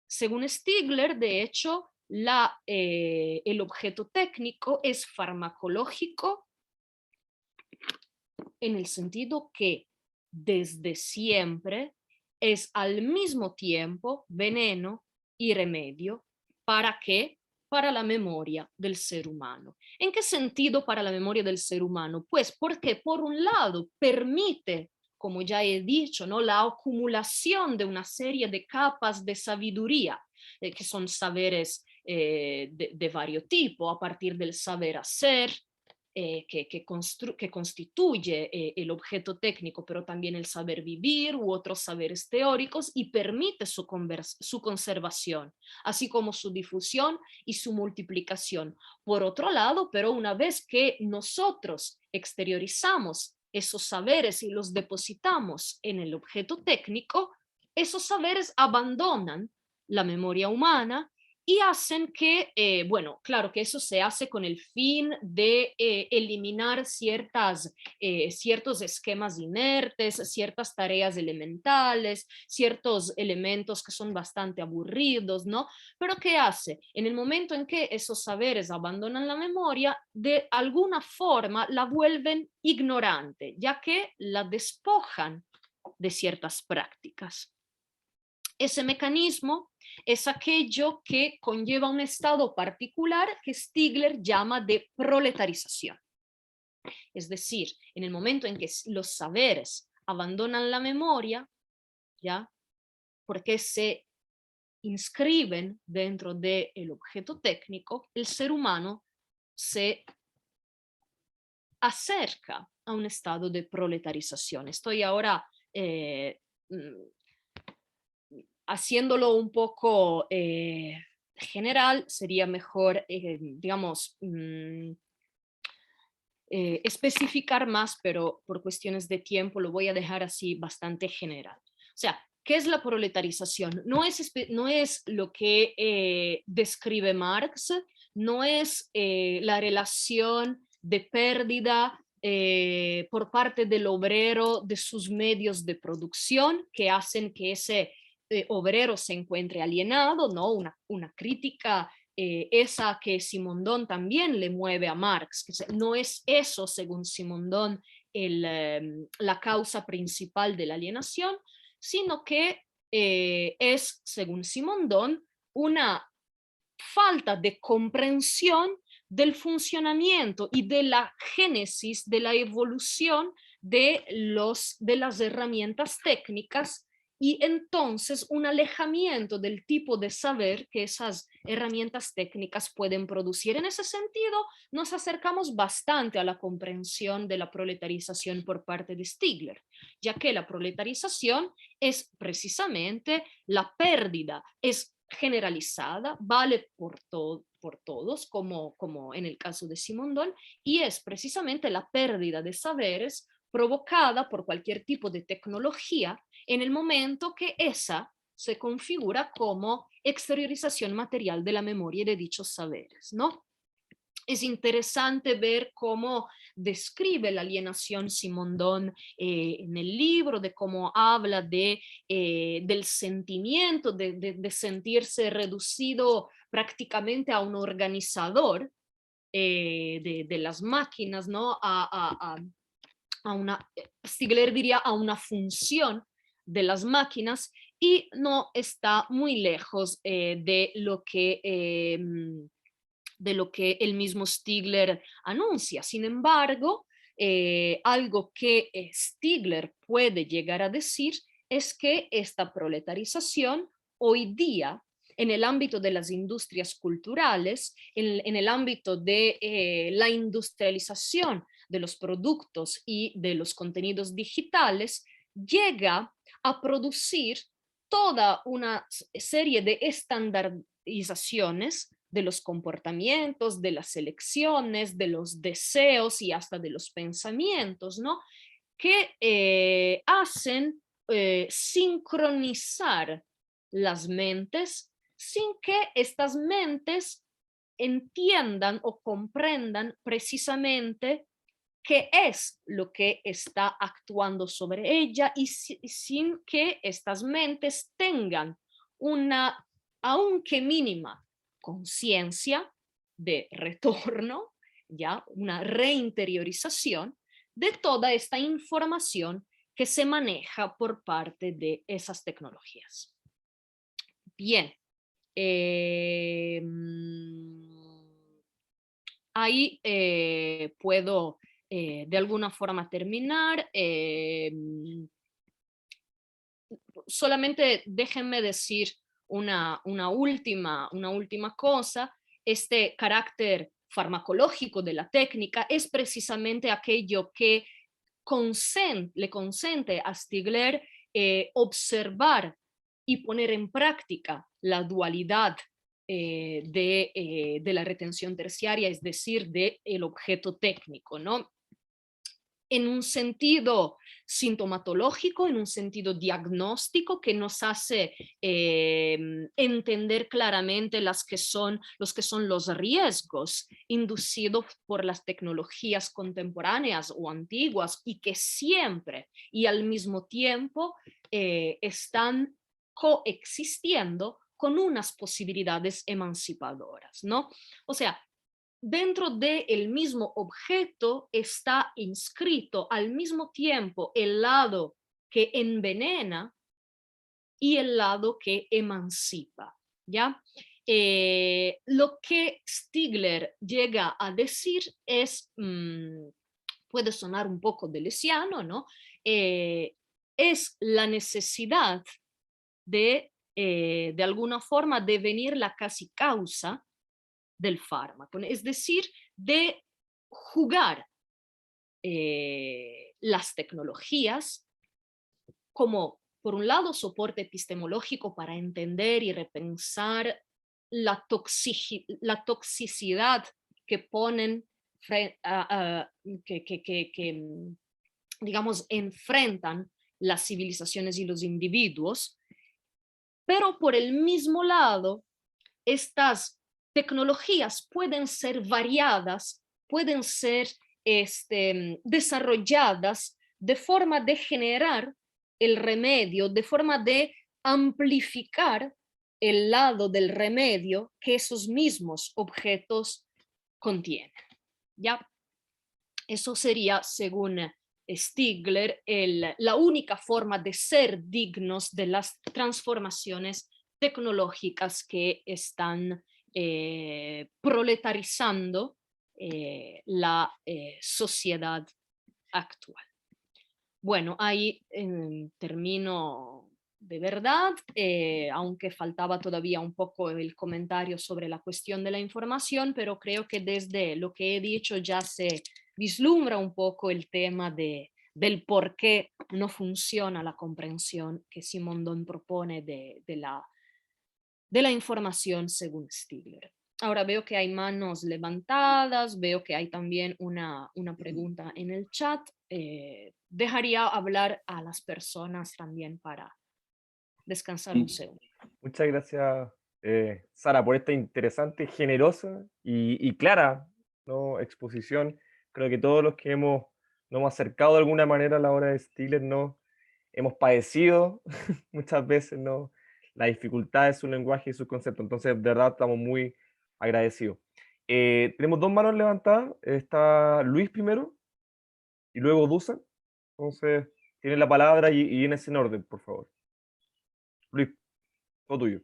Según Stigler, de hecho, el objeto técnico es farmacológico en el sentido que desde siempre es al mismo tiempo veneno y remedio. ¿Para qué? Para la memoria del ser humano. ¿En qué sentido para la memoria del ser humano? Pues porque por un lado permite, como ya he dicho, ¿no?, la acumulación de una serie de capas de sabiduría, que son saberes de varios tipos, a partir del saber hacer, que constituye el objeto técnico, pero también el saber vivir u otros saberes teóricos, y permite su conservación, así como su difusión y su multiplicación. Por otro lado, pero una vez que nosotros exteriorizamos esos saberes y los depositamos en el objeto técnico, esos saberes abandonan la memoria humana y hacen que, bueno, claro que eso se hace con el fin de eliminar ciertos esquemas inertes, ciertas tareas elementales, ciertos elementos que son bastante aburridos, ¿no? Pero ¿qué hace? En el momento en que esos saberes abandonan la memoria, de alguna forma la vuelven ignorante, ya que la despojan de ciertas prácticas. Ese mecanismo es aquello que conlleva un estado particular que Stigler llama de proletarización. Es decir, en el momento en que los saberes abandonan la memoria, ¿ya?, porque se inscriben dentro del objeto técnico, el ser humano se acerca a un estado de proletarización. Estoy ahora haciéndolo un poco general, sería mejor, digamos, especificar más, pero por cuestiones de tiempo lo voy a dejar así bastante general. O sea, ¿qué es la proletarización? No es lo que describe Marx, no es la relación de pérdida por parte del obrero de sus medios de producción que hacen que ese obrero se encuentre alienado, ¿no? Una crítica esa que Simondon también le mueve a Marx, que no es eso, según Simondon, la causa principal de la alienación, sino que es, según Simondon, una falta de comprensión del funcionamiento y de la génesis, de la evolución de las herramientas técnicas, y entonces un alejamiento del tipo de saber que esas herramientas técnicas pueden producir. En ese sentido, nos acercamos bastante a la comprensión de la proletarización por parte de Stigler, ya que la proletarización es precisamente la pérdida, es generalizada, vale por todos, como en el caso de Simondon, y es precisamente la pérdida de saberes provocada por cualquier tipo de tecnología en el momento que esa se configura como exteriorización material de la memoria de dichos saberes, ¿no? Es interesante ver cómo describe la alienación Simondon en el libro, de cómo habla del sentimiento, de sentirse reducido prácticamente a un organizador de las máquinas, ¿no? A una, Stigler diría, a una función de las máquinas, y no está muy lejos de lo que el mismo Stigler anuncia. Sin embargo, algo que Stigler puede llegar a decir es que esta proletarización hoy día, en el ámbito de las industrias culturales, en el ámbito de la industrialización de los productos y de los contenidos digitales, llega a producir toda una serie de estandarizaciones de los comportamientos, de las elecciones, de los deseos y hasta de los pensamientos, ¿no? Que hacen sincronizar las mentes sin que estas mentes entiendan o comprendan precisamente qué es lo que está actuando sobre ella, y sin que estas mentes tengan una, aunque mínima, conciencia de retorno, ya una reinteriorización de toda esta información que se maneja por parte de esas tecnologías. Bien, ahí puedo de alguna forma terminar. Solamente déjenme decir una última cosa. Este carácter farmacológico de la técnica es precisamente aquello que le consente a Stigler observar y poner en práctica la dualidad de la retención terciaria, es decir, del objeto técnico, ¿no? En un sentido sintomatológico, en un sentido diagnóstico que nos hace entender claramente los que son los riesgos inducidos por las tecnologías contemporáneas o antiguas, y que siempre y al mismo tiempo están coexistiendo con unas posibilidades emancipadoras, ¿no? O sea, dentro del mismo objeto está inscrito al mismo tiempo el lado que envenena y el lado que emancipa, ¿ya? Lo que Stigler llega a decir es, puede sonar un poco deleuziano, ¿no? Es la necesidad de alguna forma devenir la casi causa del fármaco, es decir, de jugar las tecnologías como, por un lado, soporte epistemológico para entender y repensar la toxicidad que ponen, digamos, enfrentan las civilizaciones y los individuos, pero por el mismo lado, estas tecnologías pueden ser variadas, pueden ser desarrolladas de forma de generar el remedio, de forma de amplificar el lado del remedio que esos mismos objetos contienen. ¿Ya? Eso sería, según Stigler, la única forma de ser dignos de las transformaciones tecnológicas que están proletarizando la sociedad actual. Bueno, ahí termino de verdad, aunque faltaba todavía un poco el comentario sobre la cuestión de la información, pero creo que desde lo que he dicho ya se vislumbra un poco el tema del por qué no funciona la comprensión que Simondon propone de la información según Stigler. Ahora veo que hay manos levantadas, veo que hay también una pregunta en el chat. Dejaría hablar a las personas también para descansar un segundo. Muchas gracias, Sara, por esta interesante, generosa y clara, ¿no?, exposición. Creo que todos los que nos hemos acercado de alguna manera a la obra de Stigler no hemos padecido muchas veces, ¿no?, la dificultad de su lenguaje y sus conceptos. Entonces, de verdad, estamos muy agradecidos. Tenemos dos manos levantadas. Está Luis primero y luego Dusan. Entonces, tiene la palabra y en ese orden, por favor. Luis, todo tuyo.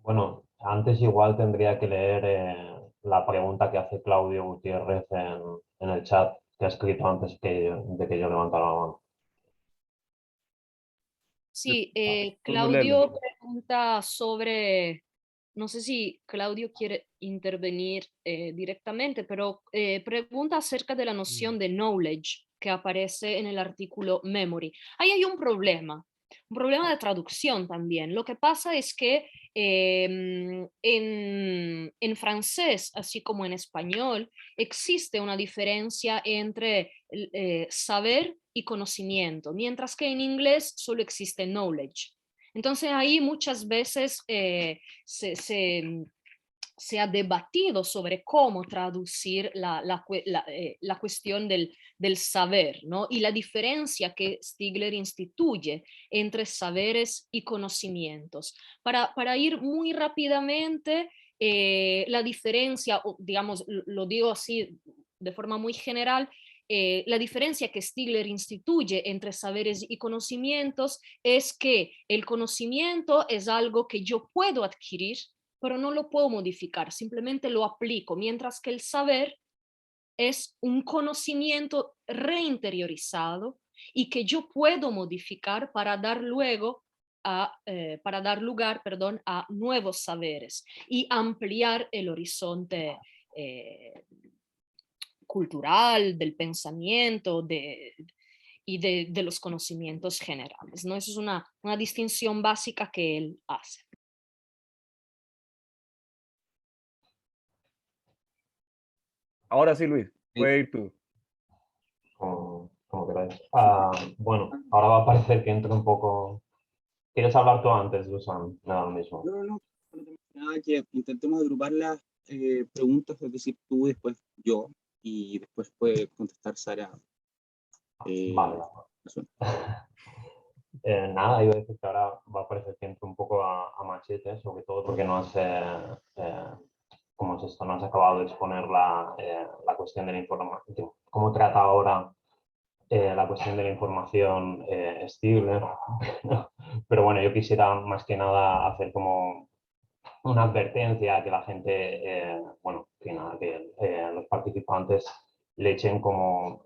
Bueno, antes igual tendría que leer la pregunta que hace Claudio Gutiérrez en el chat, que ha escrito antes de que yo levantara la mano. Sí, Podemos leerlo. Claudio pregunta sobre, no sé si Claudio quiere intervenir directamente, pero pregunta acerca de la noción de knowledge que aparece en el artículo memory. Ahí hay un problema de traducción también. Lo que pasa es que en francés, así como en español, existe una diferencia entre saber y conocimiento, mientras que en inglés solo existe knowledge. Entonces ahí muchas veces se ha debatido sobre cómo traducir la cuestión del saber, ¿no? Y la diferencia que Stigler instituye entre saberes y conocimientos. Para ir muy rápidamente, la diferencia, digamos, lo digo así de forma muy general, la diferencia que Stigler instituye entre saberes y conocimientos es que el conocimiento es algo que yo puedo adquirir, pero no lo puedo modificar, simplemente lo aplico, mientras que el saber es un conocimiento reinteriorizado y que yo puedo modificar para dar lugar, perdón, a nuevos saberes y ampliar el horizonte cultural, del pensamiento y de los conocimientos generales, ¿no? Eso es una distinción básica que él hace. Ahora sí, Luis, Sí. puedes ir tú. Como queráis. Bueno, ahora va a parecer que entro un poco... ¿Quieres hablar tú antes, Dusan? Me da lo mismo. No. Nada, que intentemos agrupar las preguntas, es decir, tú, después yo, y después puede contestar Sara. Vale. Nada, iba a decir que ahora va a parecer que entro un poco a machete, sobre todo porque no has, como es esto, no has acabado de exponer la cuestión de la información, cómo trata ahora la cuestión de la información Stigler. Pero bueno, yo quisiera más que nada hacer como una advertencia a que la gente, bueno, que, nada, que los participantes le echen como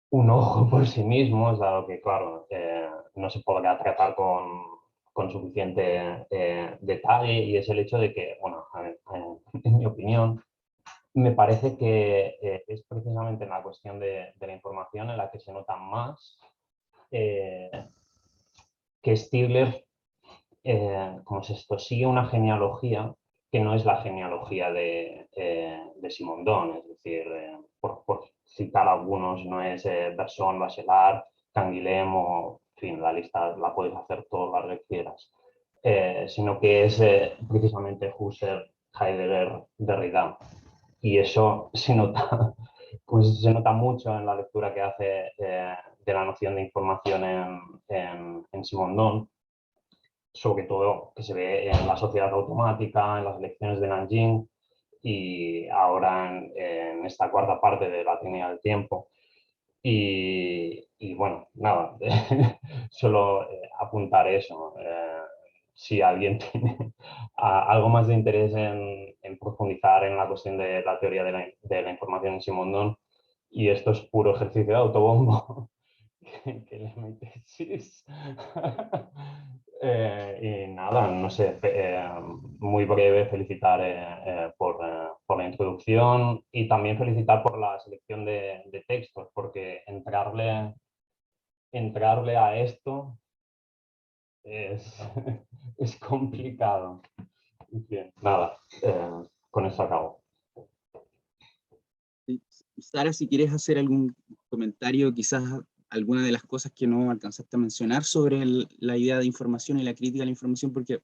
un ojo por sí mismos, dado que, claro, no se podrá tratar con suficiente detalle, y es el hecho de que, bueno, en mi opinión, me parece que es precisamente en la cuestión de la información en la que se nota más que Stigler, como es esto, sigue una genealogía que no es la genealogía de Simondon, es decir, por citar algunos, no es Bergson, Bachelard, Canguilhem o, en fin, la lista la puedes hacer todas las que quieras, sino que es precisamente Husserl, Heidegger, Derrida. Y eso se nota, pues se nota mucho en la lectura que hace de la noción de información en Simondon, sobre todo que se ve en la sociedad automática, en las elecciones de Nanjing y ahora en esta cuarta parte de la técnica del tiempo. Y bueno, nada, solo apuntar eso. Si alguien tiene algo más de interés en profundizar en la cuestión de la teoría de la información en Simondon, y esto es puro ejercicio de autobombo, que le metéis. Y nada, no sé, muy breve felicitar por la introducción y también felicitar por la selección de textos, porque entrarle a esto es, es complicado. Bien, nada, con eso acabo. Sara, si quieres hacer algún comentario, quizás alguna de las cosas que no alcanzaste a mencionar sobre la idea de información y la crítica a la información, porque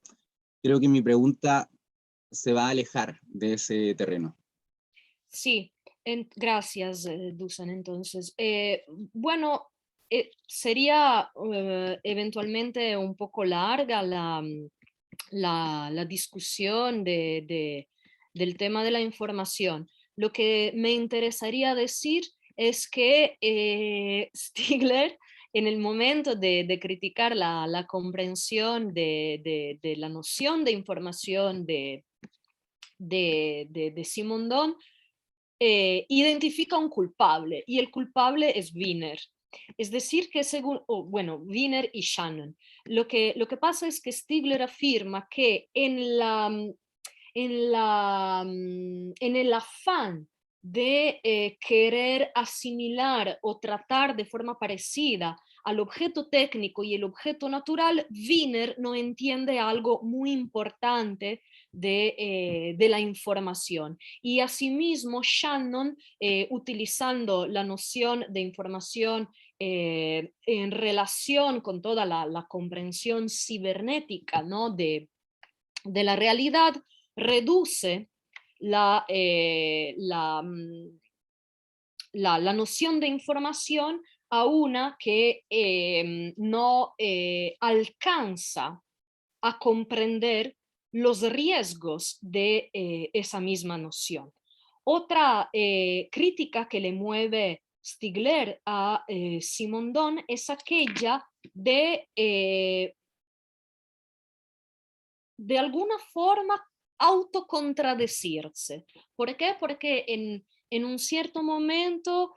creo que mi pregunta se va a alejar de ese terreno. Sí, gracias, Dusan. Entonces, bueno, sería eventualmente un poco larga la discusión del tema de la información. Lo que me interesaría decir es que Stigler, en el momento de criticar la comprensión de la noción de información de Simondon, identifica un culpable, y el culpable es Wiener. Es decir, que según, bueno, Wiener y Shannon. Lo que pasa es que Stigler afirma que en el afán de querer asimilar o tratar de forma parecida al objeto técnico y el objeto natural, Wiener no entiende algo muy importante de la información. Y asimismo, Shannon, utilizando la noción de información en relación con toda la comprensión cibernética, ¿no?, de la realidad, reduce la noción de información a una que no alcanza a comprender los riesgos de esa misma noción. Otra crítica que le mueve Stigler a Simondon es aquella de alguna forma autocontradecirse. ¿Por qué? Porque en un cierto momento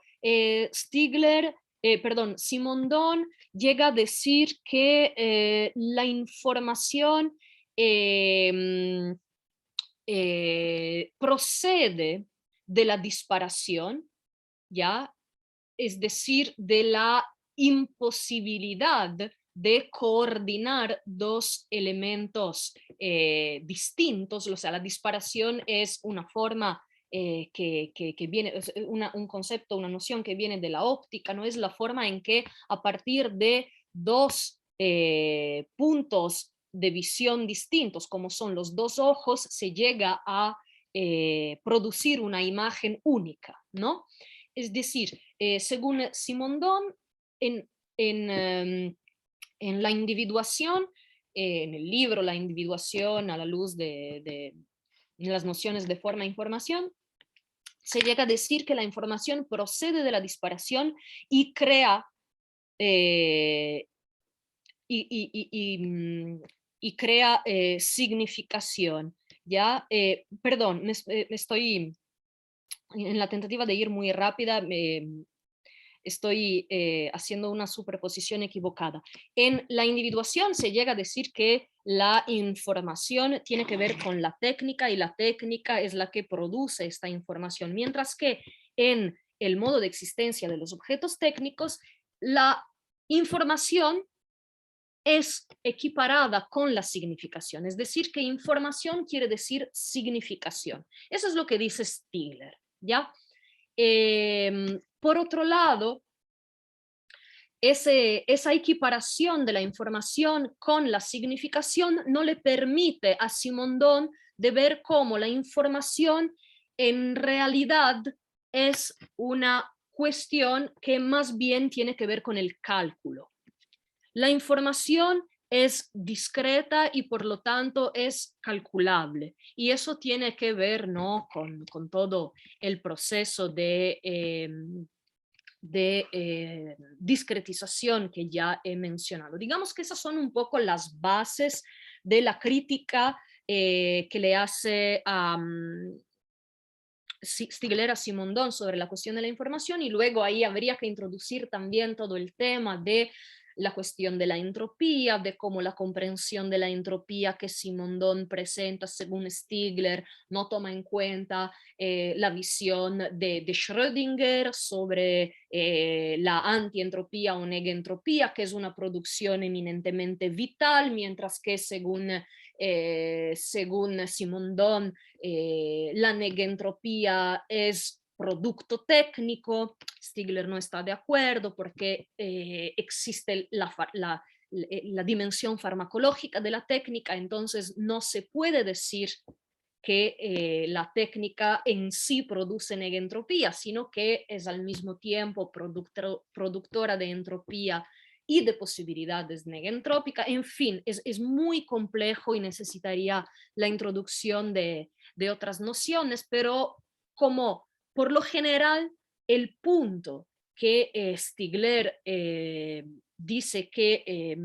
Simondon llega a decir que la información procede de la disparación, ¿ya? Es decir, de la imposibilidad de coordinar dos elementos distintos. O sea, la disparación es una forma que viene, es un concepto, una noción que viene de la óptica, no es la forma en que a partir de dos puntos de visión distintos, como son los dos ojos, se llega a producir una imagen única, ¿no? Es decir, según Simondon, en, en, en la individuación, en el libro La individuación a la luz de las nociones de forma e información, se llega a decir que la información procede de la disparación y crea y crea significación. ¿Ya? Perdón, me estoy en la tentativa de ir muy rápida, estoy haciendo una superposición equivocada. En la individuación se llega a decir que la información tiene que ver con la técnica y la técnica es la que produce esta información, mientras que en el modo de existencia de los objetos técnicos, la información es equiparada con la significación, es decir, que información quiere decir significación. Eso es lo que dice Stigler, ¿ya? Por otro lado, esa equiparación de la información con la significación no le permite a Simondon de ver cómo la información en realidad es una cuestión que más bien tiene que ver con el cálculo. La información es discreta y por lo tanto es calculable. Y eso tiene que ver, ¿no?, con todo el proceso de discretización que ya he mencionado. Digamos que esas son un poco las bases de la crítica que le hace a Stigler a Simondon sobre la cuestión de la información, y luego ahí habría que introducir también todo el tema de la cuestión de la entropía, de cómo la comprensión de la entropía que Simondon presenta según Stigler no toma en cuenta la visión de Schrödinger sobre la antientropía o negentropía, que es una producción eminentemente vital, mientras que según Simondon la negentropía es producto técnico. Stigler no está de acuerdo porque existe la dimensión farmacológica de la técnica, entonces no se puede decir que la técnica en sí produce negentropía, sino que es al mismo tiempo productora de entropía y de posibilidades negentrópicas. En fin, es muy complejo y necesitaría la introducción de otras nociones, pero como por lo general el punto que Stigler dice que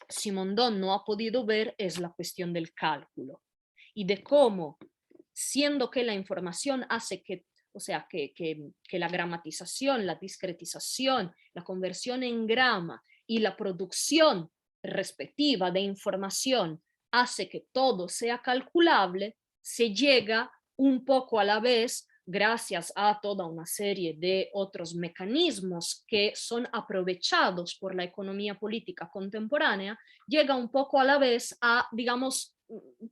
Simondon no ha podido ver es la cuestión del cálculo y de cómo, siendo que la información hace que, o sea, que la gramatización, la discretización, la conversión en grama y la producción respectiva de información hace que todo sea calculable, se llega un poco a la vez, gracias a toda una serie de otros mecanismos que son aprovechados por la economía política contemporánea, llega un poco a la vez a, digamos,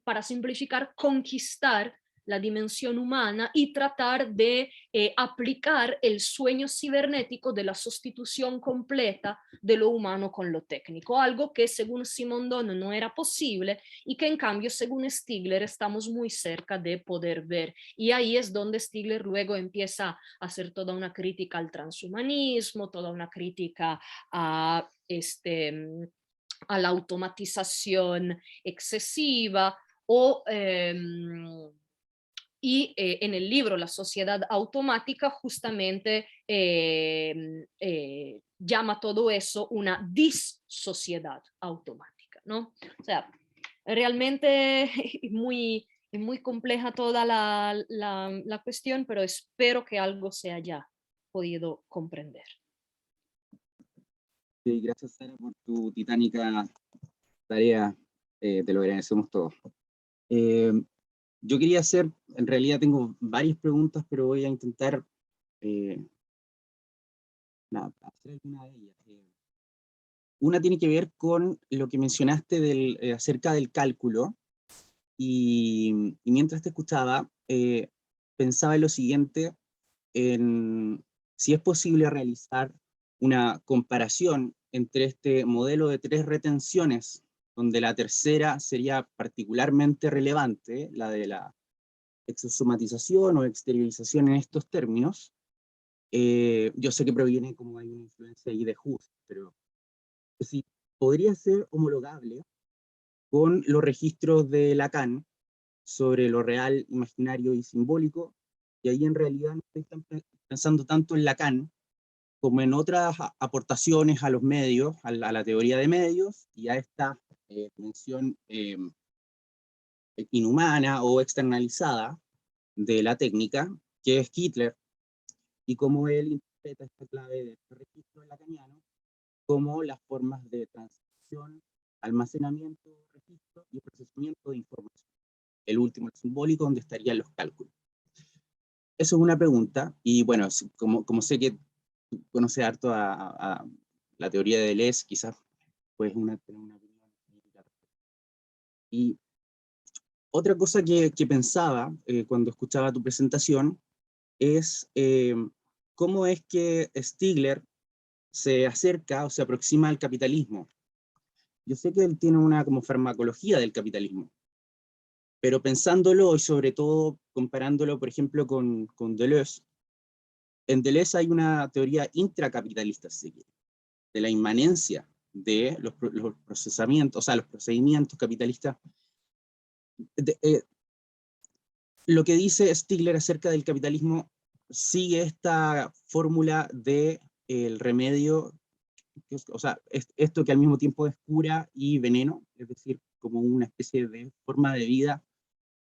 para simplificar, conquistar la dimensión humana y tratar de aplicar el sueño cibernético de la sustitución completa de lo humano con lo técnico, algo que según Simondon no era posible y que en cambio según Stigler estamos muy cerca de poder ver. Y ahí es donde Stigler luego empieza a hacer toda una crítica al transhumanismo, toda una crítica a a la automatización excesiva y en el libro La sociedad automática justamente llama todo eso una dissociedad automática, ¿no? O sea, realmente es muy compleja toda la cuestión, pero espero que algo se haya podido comprender. Sí, gracias, Sara, por tu titánica tarea, te lo agradecemos todos. Yo quería hacer, en realidad tengo varias preguntas, pero voy a intentar hacer alguna de ellas. Una tiene que ver con lo que mencionaste acerca del cálculo, y mientras te escuchaba, pensaba en lo siguiente, en si es posible realizar una comparación entre este modelo de 3 retenciones, donde la tercera sería particularmente relevante, la de la exosomatización o exteriorización en estos términos. Yo sé que proviene, como hay una influencia ahí de Hus, pero sí, podría ser homologable con los registros de Lacan sobre lo real, imaginario y simbólico, y ahí en realidad no estoy pensando tanto en Lacan como en otras aportaciones a los medios, a la teoría de medios, y a esta dimensión inhumana o externalizada de la técnica, que es Hitler, y cómo él interpreta esta clave de este registro lacaniano como las formas de transacción, almacenamiento, registro y procesamiento de información. El último, el simbólico, donde estarían los cálculos. Eso es una pregunta, y bueno, como sé que conoce harto a la teoría de Deleuze, quizás pues tener una opinión. Y otra cosa que pensaba cuando escuchaba tu presentación es cómo es que Stigler se acerca o se aproxima al capitalismo. Yo sé que él tiene una como farmacología del capitalismo, pero pensándolo y sobre todo comparándolo, por ejemplo, con Deleuze, en Deleuze hay una teoría intracapitalista, si se quiere, de la inmanencia de los procesamientos, o sea, los procedimientos capitalistas. Lo que dice Stigler acerca del capitalismo sigue esta fórmula de el remedio, o sea, esto que al mismo tiempo es cura y veneno, es decir, como una especie de forma de vida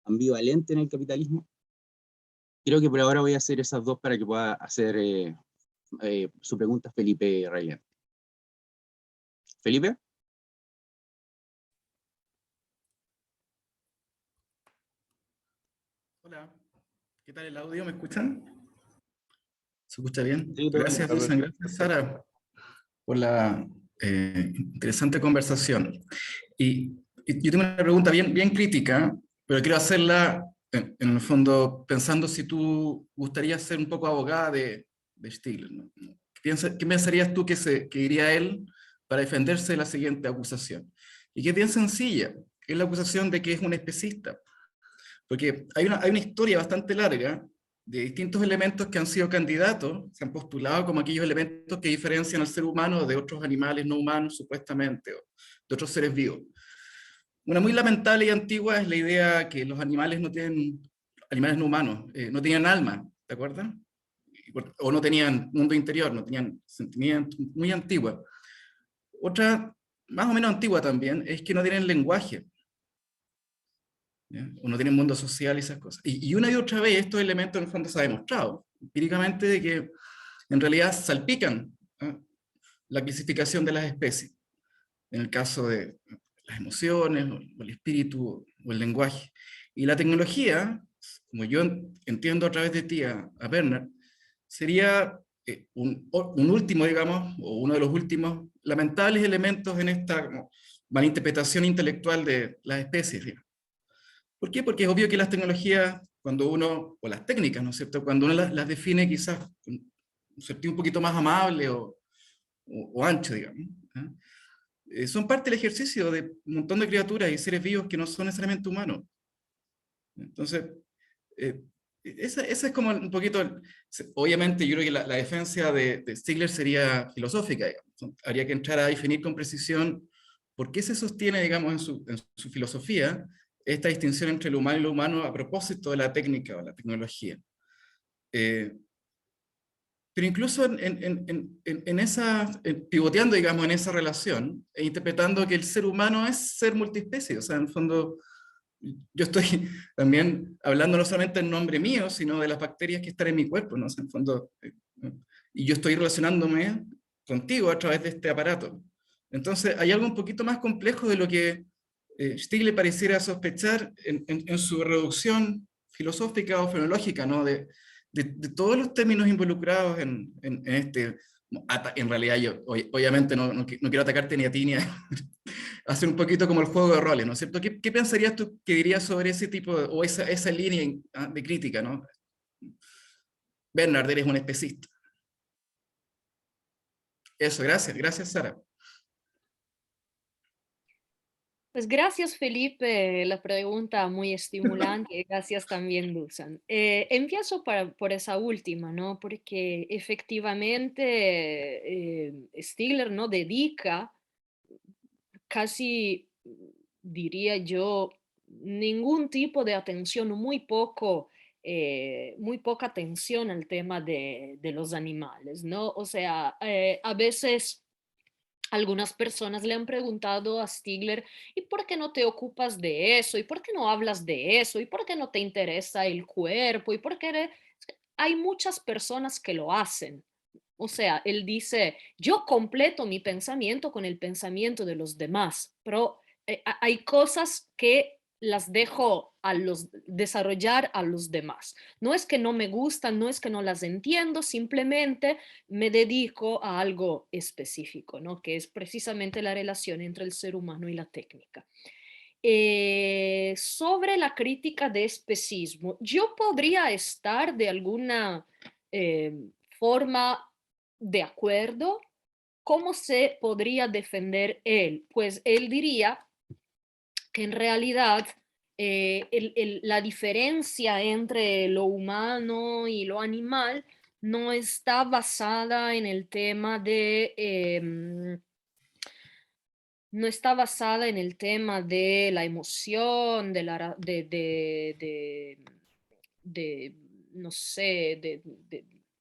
ambivalente en el capitalismo. Creo que por ahora voy a hacer esas dos para que pueda hacer su pregunta Felipe Rayán. ¿Felipe? Hola, ¿qué tal el audio? ¿Me escuchan? ¿Se escucha bien? Sí, Gracias, Susan. Gracias, Sara, por la interesante conversación. Y yo tengo una pregunta bien crítica, pero quiero hacerla en el fondo, pensando si tú gustarías ser un poco abogada de Stigler, ¿no? ¿Qué pensarías tú que diría él para defenderse de la siguiente acusación? Y que es bien sencilla, que es la acusación de que es un especista. Porque hay una historia bastante larga de distintos elementos que han sido candidatos, se han postulado como aquellos elementos que diferencian al ser humano de otros animales no humanos, supuestamente, o de otros seres vivos. Una muy lamentable y antigua es la idea que los animales no tienen, animales no humanos, no tenían alma, ¿te acuerdas? O no tenían mundo interior, no tenían sentimientos, muy antigua. Otra, más o menos antigua también, es que no tienen lenguaje, ¿ya? O no tienen mundo social y esas cosas. Y una y otra vez estos elementos en el fondo se ha demostrado empíricamente de que en realidad salpican, ¿eh?, la clasificación de las especies, en el caso de las emociones, o el espíritu, o el lenguaje. Y la tecnología, como yo entiendo a través de ti a Bernard, sería un último, digamos, o uno de los últimos lamentables elementos en esta como malinterpretación intelectual de las especies, digamos. ¿Por qué? Porque es obvio que las tecnologías, cuando uno, o las técnicas, ¿no es cierto?, cuando uno las define quizás con un sentido un poquito más amable o ancho, digamos, son parte del ejercicio de un montón de criaturas y seres vivos que no son necesariamente humanos. Entonces, esa es como un poquito, obviamente yo creo que la defensa de Stigler sería filosófica, digamos. Habría que entrar a definir con precisión por qué se sostiene, digamos, en su filosofía, esta distinción entre lo humano y lo humano a propósito de la técnica o la tecnología. Pero incluso pivoteando, digamos, en esa relación, e interpretando que el ser humano es ser multiespecie, o sea, en el fondo, yo estoy también hablando no solamente en nombre mío, sino de las bacterias que están en mi cuerpo, ¿no? O sea, en el fondo, y yo estoy relacionándome contigo a través de este aparato. Entonces, hay algo un poquito más complejo de lo que Stiglitz pareciera sospechar en su reducción filosófica o fenológica, ¿no?, de todos los términos involucrados en este. En realidad, yo obviamente no quiero atacarte ni a ti ni a hacer un poquito como el juego de roles, ¿no es cierto? ¿Qué pensarías tú que dirías sobre ese tipo o esa línea de crítica, ¿no? Bernard, eres un especista. Eso, gracias Sara. Pues gracias, Felipe, la pregunta muy estimulante. Gracias también, Dusan. Empiezo por esa última, ¿no? Porque efectivamente Stigler no dedica casi, diría yo, ningún tipo de atención, muy poca atención al tema de los animales, ¿no? O sea, a veces algunas personas le han preguntado a Stigler, ¿y por qué no te ocupas de eso? ¿Y por qué no hablas de eso? ¿Y por qué no te interesa el cuerpo? ¿Y por qué hay muchas personas que lo hacen? O sea, él dice, yo completo mi pensamiento con el pensamiento de los demás, pero hay cosas que las dejo desarrollar a los demás. No es que no me gustan, no es que no las entiendo, simplemente me dedico a algo específico, ¿no? Que es precisamente la relación entre el ser humano y la técnica. Sobre la crítica de especismo, yo podría estar de alguna forma de acuerdo. ¿Cómo se podría defender él? Pues él diría que en realidad la diferencia entre lo humano y lo animal no está basada en el tema no está basada en el tema de la emoción, de, no sé,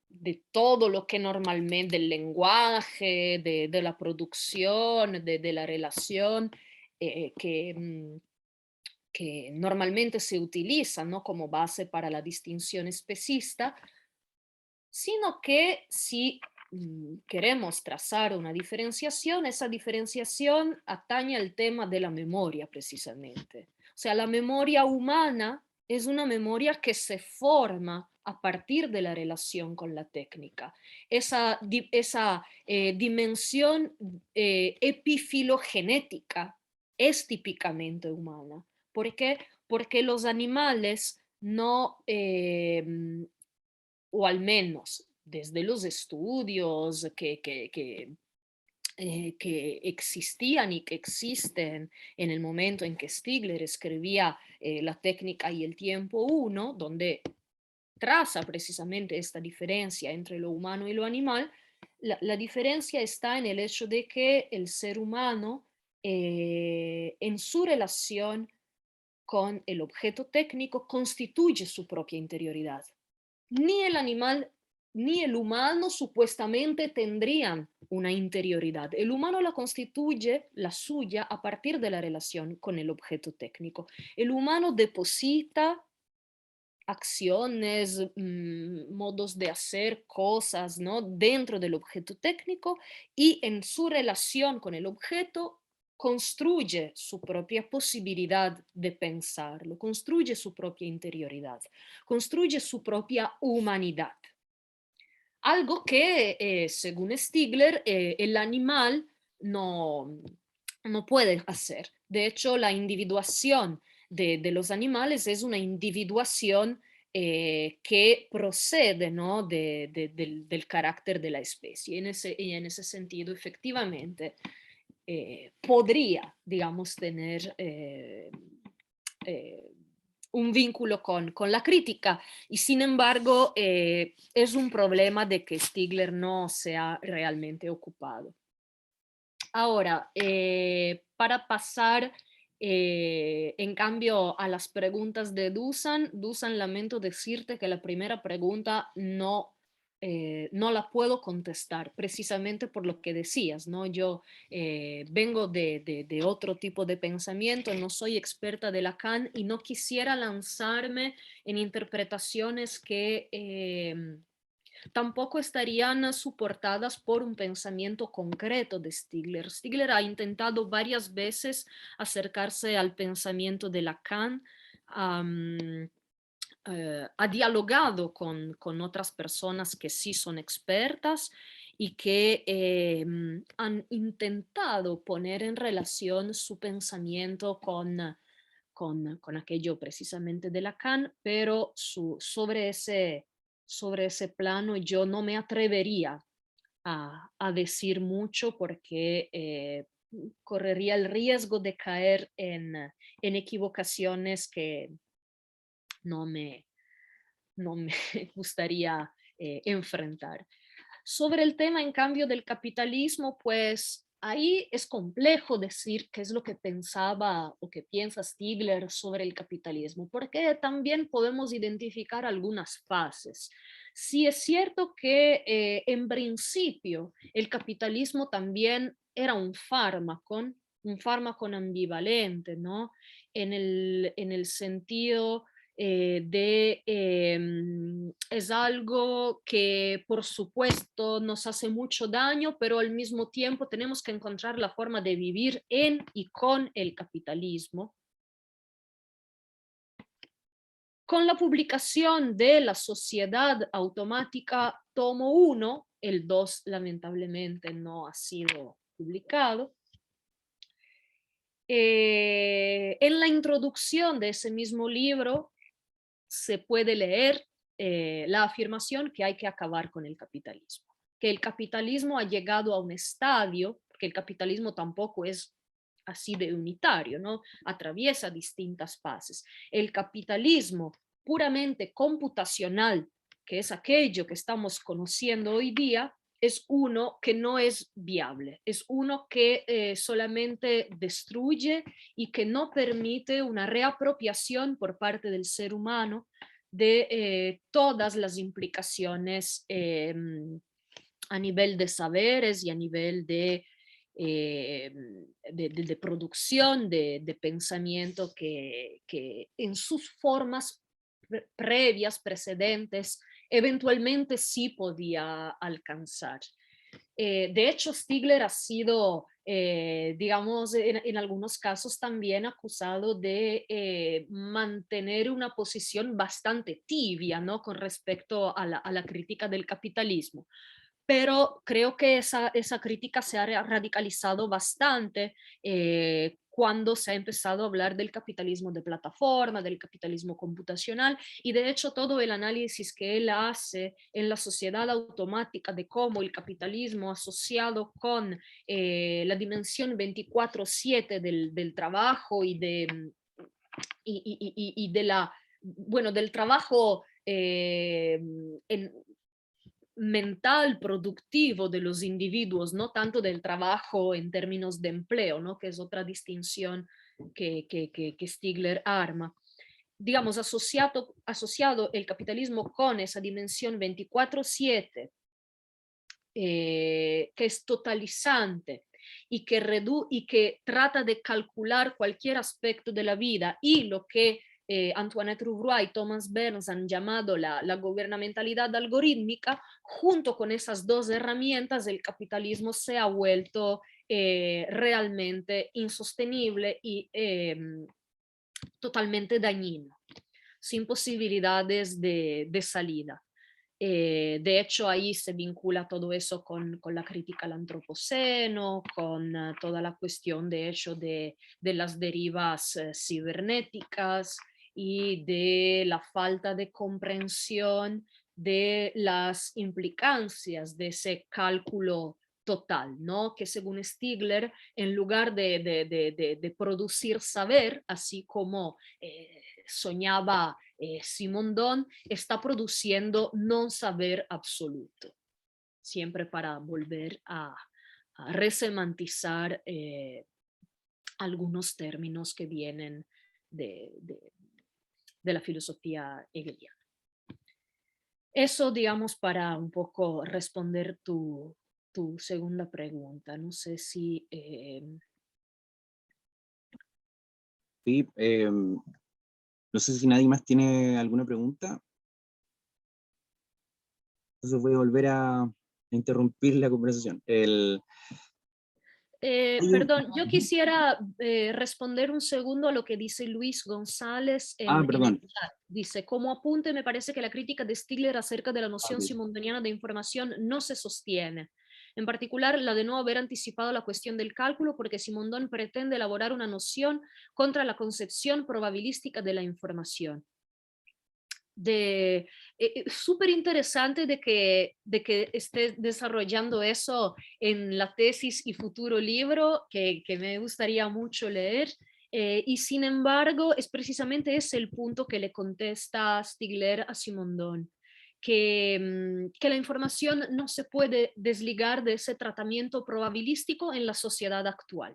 de todo lo que normalmente, del lenguaje, de la producción, de la relación eh, que, mm, que normalmente se utiliza, ¿no?, como base para la distinción especista, sino que si queremos trazar una diferenciación, esa diferenciación atañe al tema de la memoria precisamente. O sea, la memoria humana es una memoria que se forma a partir de la relación con la técnica. Esa dimensión epifilogenética es típicamente humana. ¿Por qué? Porque los animales no, o al menos desde los estudios que existían y que existen en el momento en que Stigler escribía La técnica y el tiempo 1, donde traza precisamente esta diferencia entre lo humano y lo animal. La diferencia está en el hecho de que el ser humano, en su relación con el objeto técnico, constituye su propia interioridad. Ni el animal ni el humano supuestamente tendrían una interioridad. El humano la constituye, la suya, a partir de la relación con el objeto técnico. El humano deposita acciones, modos de hacer cosas, ¿no?, dentro del objeto técnico, y en su relación con el objeto construye su propia posibilidad de pensarlo, construye su propia interioridad, construye su propia humanidad. Algo que, según Stigler, el animal no puede hacer. De hecho, la individuación de los animales es una individuación que procede, ¿no?, del carácter de la especie. Y en ese sentido, efectivamente, podría, digamos, tener eh, un vínculo con la crítica, y sin embargo es un problema de que Stigler no se ha realmente ocupado. Ahora, para pasar en cambio a las preguntas de Dusan, lamento decirte que la primera pregunta no la puedo contestar, precisamente por lo que decías, ¿no? Yo vengo de otro tipo de pensamiento, no soy experta de Lacan y no quisiera lanzarme en interpretaciones que tampoco estarían soportadas por un pensamiento concreto de Stigler. Stigler ha intentado varias veces acercarse al pensamiento de Lacan, ha dialogado con otras personas que sí son expertas y que han intentado poner en relación su pensamiento con aquello precisamente de Lacan, pero sobre ese plano yo no me atrevería a decir mucho porque correría el riesgo de caer en equivocaciones que no me, no me gustaría enfrentar. Sobre el tema, en cambio, del capitalismo, pues ahí es complejo decir qué es lo que pensaba o qué piensa Stigler sobre el capitalismo, porque también podemos identificar algunas fases. Sí es cierto que en principio el capitalismo también era un fármaco ambivalente, ¿no? En el sentido es algo que por supuesto nos hace mucho daño, pero al mismo tiempo tenemos que encontrar la forma de vivir en y con el capitalismo. Con la publicación de La Sociedad Automática, tomo 1, el 2 lamentablemente no ha sido publicado. En la introducción de ese mismo libro se puede leer la afirmación que hay que acabar con el capitalismo, que el capitalismo ha llegado a un estadio, porque el capitalismo tampoco es así de unitario, ¿no? Atraviesa distintas fases. El capitalismo puramente computacional, que es aquello que estamos conociendo hoy día, es uno que no es viable, es uno que solamente destruye y que no permite una reapropiación por parte del ser humano de todas las implicaciones a nivel de saberes y a nivel de producción, de pensamiento que en sus formas previas, precedentes, eventualmente sí podía alcanzar. De hecho, Stigler ha sido, digamos, en algunos casos también acusado de mantener una posición bastante tibia, ¿no?, con respecto a la crítica del capitalismo. Pero creo que esa crítica se ha radicalizado bastante cuando se ha empezado a hablar del capitalismo de plataforma, del capitalismo computacional, y de hecho todo el análisis que él hace en la sociedad automática de cómo el capitalismo asociado con la dimensión 24/7 del trabajo y de la, bueno, del trabajo mental productivo de los individuos, no tanto del trabajo en términos de empleo, ¿no? Que es otra distinción que Stigler arma. Digamos, asociado el capitalismo con esa dimensión 24/7, que es totalizante y que trata de calcular cualquier aspecto de la vida, y lo que Antoinette Rouvroy y Thomas Burns han llamado la gubernamentalidad algorítmica. Junto con esas dos herramientas, el capitalismo se ha vuelto realmente insostenible y totalmente dañino, sin posibilidades de salida. De hecho, ahí se vincula todo eso con la crítica al antropoceno, con toda la cuestión, de hecho, de las derivas cibernéticas y de la falta de comprensión de las implicancias de ese cálculo total, ¿no? Que según Stigler, en lugar de producir saber, así como soñaba Simondon, está produciendo no saber absoluto, siempre para volver a resemantizar algunos términos que vienen de la filosofía hegeliana. Eso, digamos, para un poco responder tu segunda pregunta. No sé si... Sí, no sé si nadie más tiene alguna pregunta. Entonces voy a volver a interrumpir la conversación. Perdón, yo quisiera responder un segundo a lo que dice Luis González en el Perdón. chat. Dice, como apunte, me parece que la crítica de Stigler acerca de la noción simondoniana de información no se sostiene. En particular, la de no haber anticipado la cuestión del cálculo, porque Simondon pretende elaborar una noción contra la concepción probabilística de la información. Súper interesante de que esté desarrollando eso en la tesis y futuro libro que me gustaría mucho leer, y sin embargo es precisamente ese el punto que le contesta Stigler a Simondon, que la información no se puede desligar de ese tratamiento probabilístico en la sociedad actual,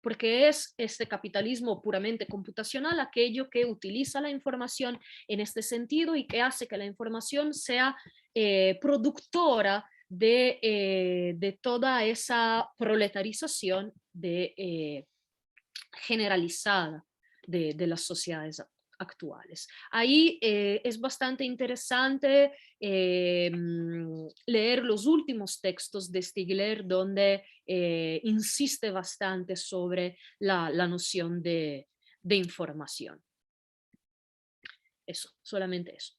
porque es este capitalismo puramente computacional aquello que utiliza la información en este sentido y que hace que la información sea productora de toda esa proletarización generalizada de las sociedades actuales. Ahí es bastante interesante leer los últimos textos de Stigler, donde insiste bastante sobre la noción de información. Eso, solamente eso.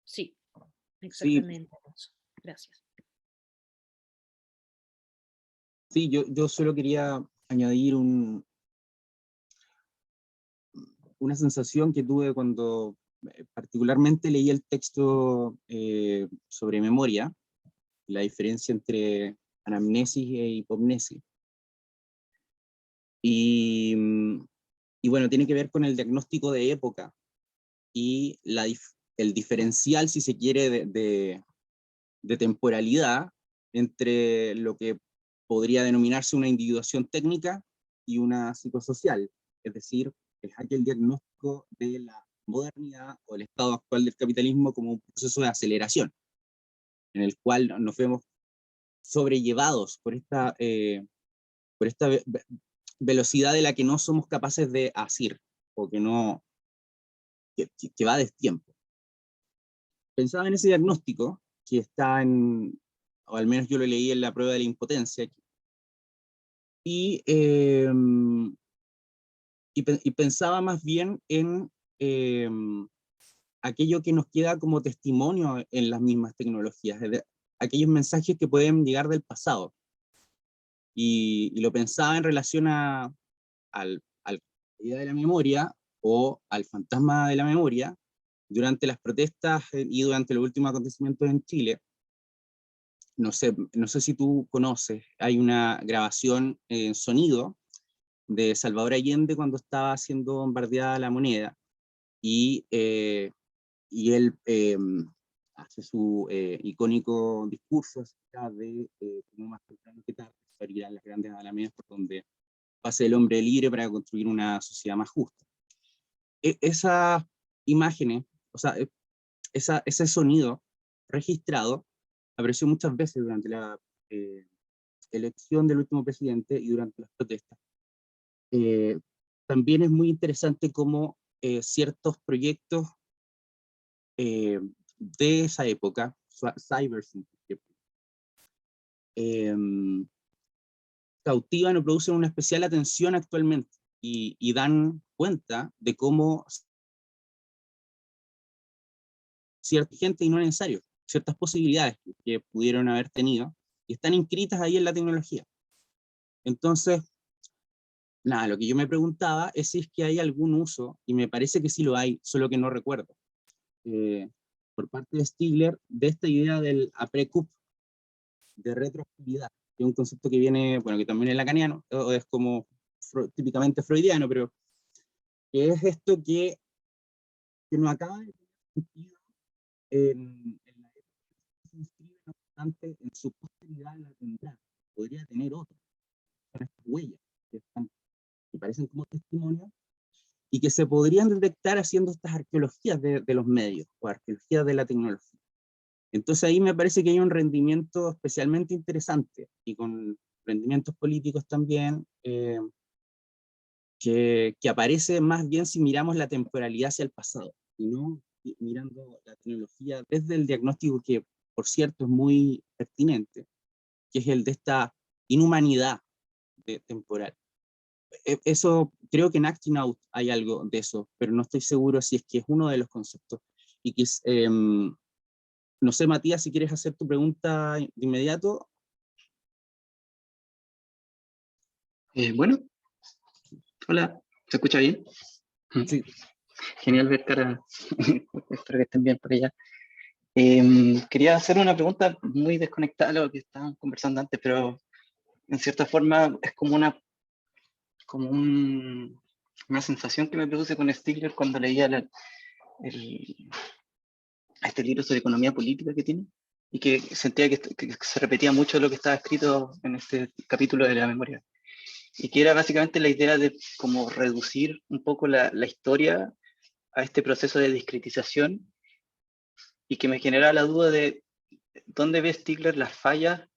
Sí, exactamente eso. Gracias. Sí, yo solo quería añadir una sensación que tuve cuando particularmente leí el texto sobre memoria, la diferencia entre anamnesis e hipomnesis. Y bueno, tiene que ver con el diagnóstico de época y el diferencial, si se quiere, de temporalidad entre lo que podría denominarse una individuación técnica y una psicosocial, es decir, es aquel diagnóstico de la modernidad o el estado actual del capitalismo como un proceso de aceleración, en el cual nos vemos sobrellevados por esta velocidad de la que no somos capaces de asir, o que va a destiempo. Pensaba en ese diagnóstico que está o al menos yo lo leí en la prueba de la impotencia, y pensaba más bien en aquello que nos queda como testimonio en las mismas tecnologías, aquellos mensajes que pueden llegar del pasado. y lo pensaba en relación a la idea de la memoria o al fantasma de la memoria durante las protestas y durante los últimos acontecimientos en Chile. No sé si tú conoces, hay una grabación en sonido de Salvador Allende cuando estaba siendo bombardeada La Moneda, y él hace su icónico discurso acerca de como más temprano que tarde se abrirán las grandes alamedas por donde pase el hombre libre para construir una sociedad más justa. Esas imágenes, o sea, ese sonido registrado apareció muchas veces durante la elección del último presidente y durante las protestas. También es muy interesante cómo ciertos proyectos de esa época, Cybersyn, cautivan o producen una especial atención actualmente y dan cuenta de cómo cierta gente, y no es necesario, ciertas posibilidades que pudieron haber tenido y están inscritas ahí en la tecnología. Entonces, nada, lo que yo me preguntaba es si es que hay algún uso, y me parece que sí lo hay, solo que no recuerdo, por parte de Stigler, de esta idea del APRECUP, de retroactividad, que es un concepto que viene, bueno, que también es lacaniano, o es como típicamente freudiano, pero que es esto que no acaba de tener sentido en la época que se inscribe, no obstante, en su posteridad la tendrá, podría tener otra, son estas huellas que parecen como testimonios, y que se podrían detectar haciendo estas arqueologías de los medios, o arqueologías de la tecnología. Entonces ahí me parece que hay un rendimiento especialmente interesante, y con rendimientos políticos también, que aparece más bien si miramos la temporalidad hacia el pasado, y no mirando la tecnología desde el diagnóstico que, por cierto, es muy pertinente, que es el de esta inhumanidad temporal. Eso, creo que en Acting Out hay algo de eso, pero no estoy seguro si es que es uno de los conceptos. Y que no sé, Matías, si quieres hacer tu pregunta de inmediato. Bueno, hola, ¿se escucha bien? Sí. Genial ver cara. Espero que estén bien por allá. Quería hacer una pregunta muy desconectada de lo que estaban conversando antes, pero en cierta forma es como una sensación que me produce con Stigler cuando leía este libro sobre economía política que tiene, y que sentía que se repetía mucho lo que estaba escrito en este capítulo de la memoria, y que era básicamente la idea de como reducir un poco la historia a este proceso de discretización, y que me genera la duda de dónde ve Stigler las fallas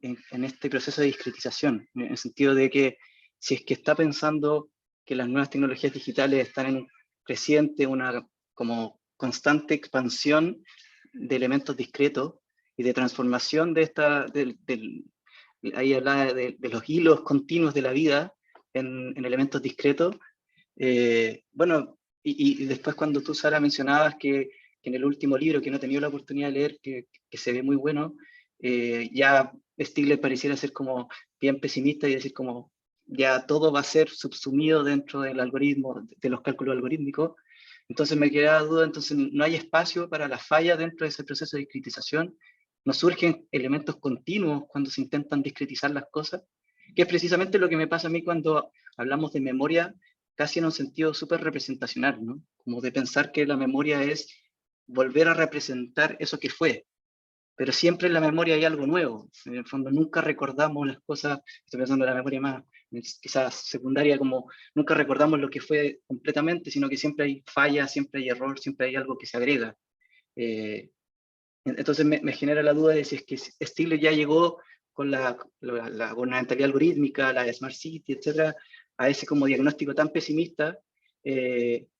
en este proceso de discretización, en el sentido de que si es que está pensando que las nuevas tecnologías digitales están en un creciente, una como constante expansión de elementos discretos y de transformación de ahí hablaba de los hilos continuos de la vida en elementos discretos. Bueno, y después cuando tú, Sara, mencionabas que en el último libro, que no he tenido la oportunidad de leer, que se ve muy bueno, ya Stigler pareciera ser como bien pesimista y decir como ya todo va a ser subsumido dentro del algoritmo, de los cálculos algorítmicos. Entonces me queda la duda, entonces no hay espacio para la falla dentro de ese proceso de discretización, no surgen elementos continuos cuando se intentan discretizar las cosas, que es precisamente lo que me pasa a mí cuando hablamos de memoria, casi en un sentido súper representacional, ¿no? Como de pensar que la memoria es volver a representar eso que fue, pero siempre en la memoria hay algo nuevo. En el fondo nunca recordamos las cosas, estoy pensando en la memoria más quizás secundaria, como nunca recordamos lo que fue completamente, sino que siempre hay falla, siempre hay error, siempre hay algo que se agrega. Entonces me genera la duda de si es que Stigler ya llegó con la gubernamentalidad algorítmica, la Smart City, etcétera, a ese como diagnóstico tan pesimista,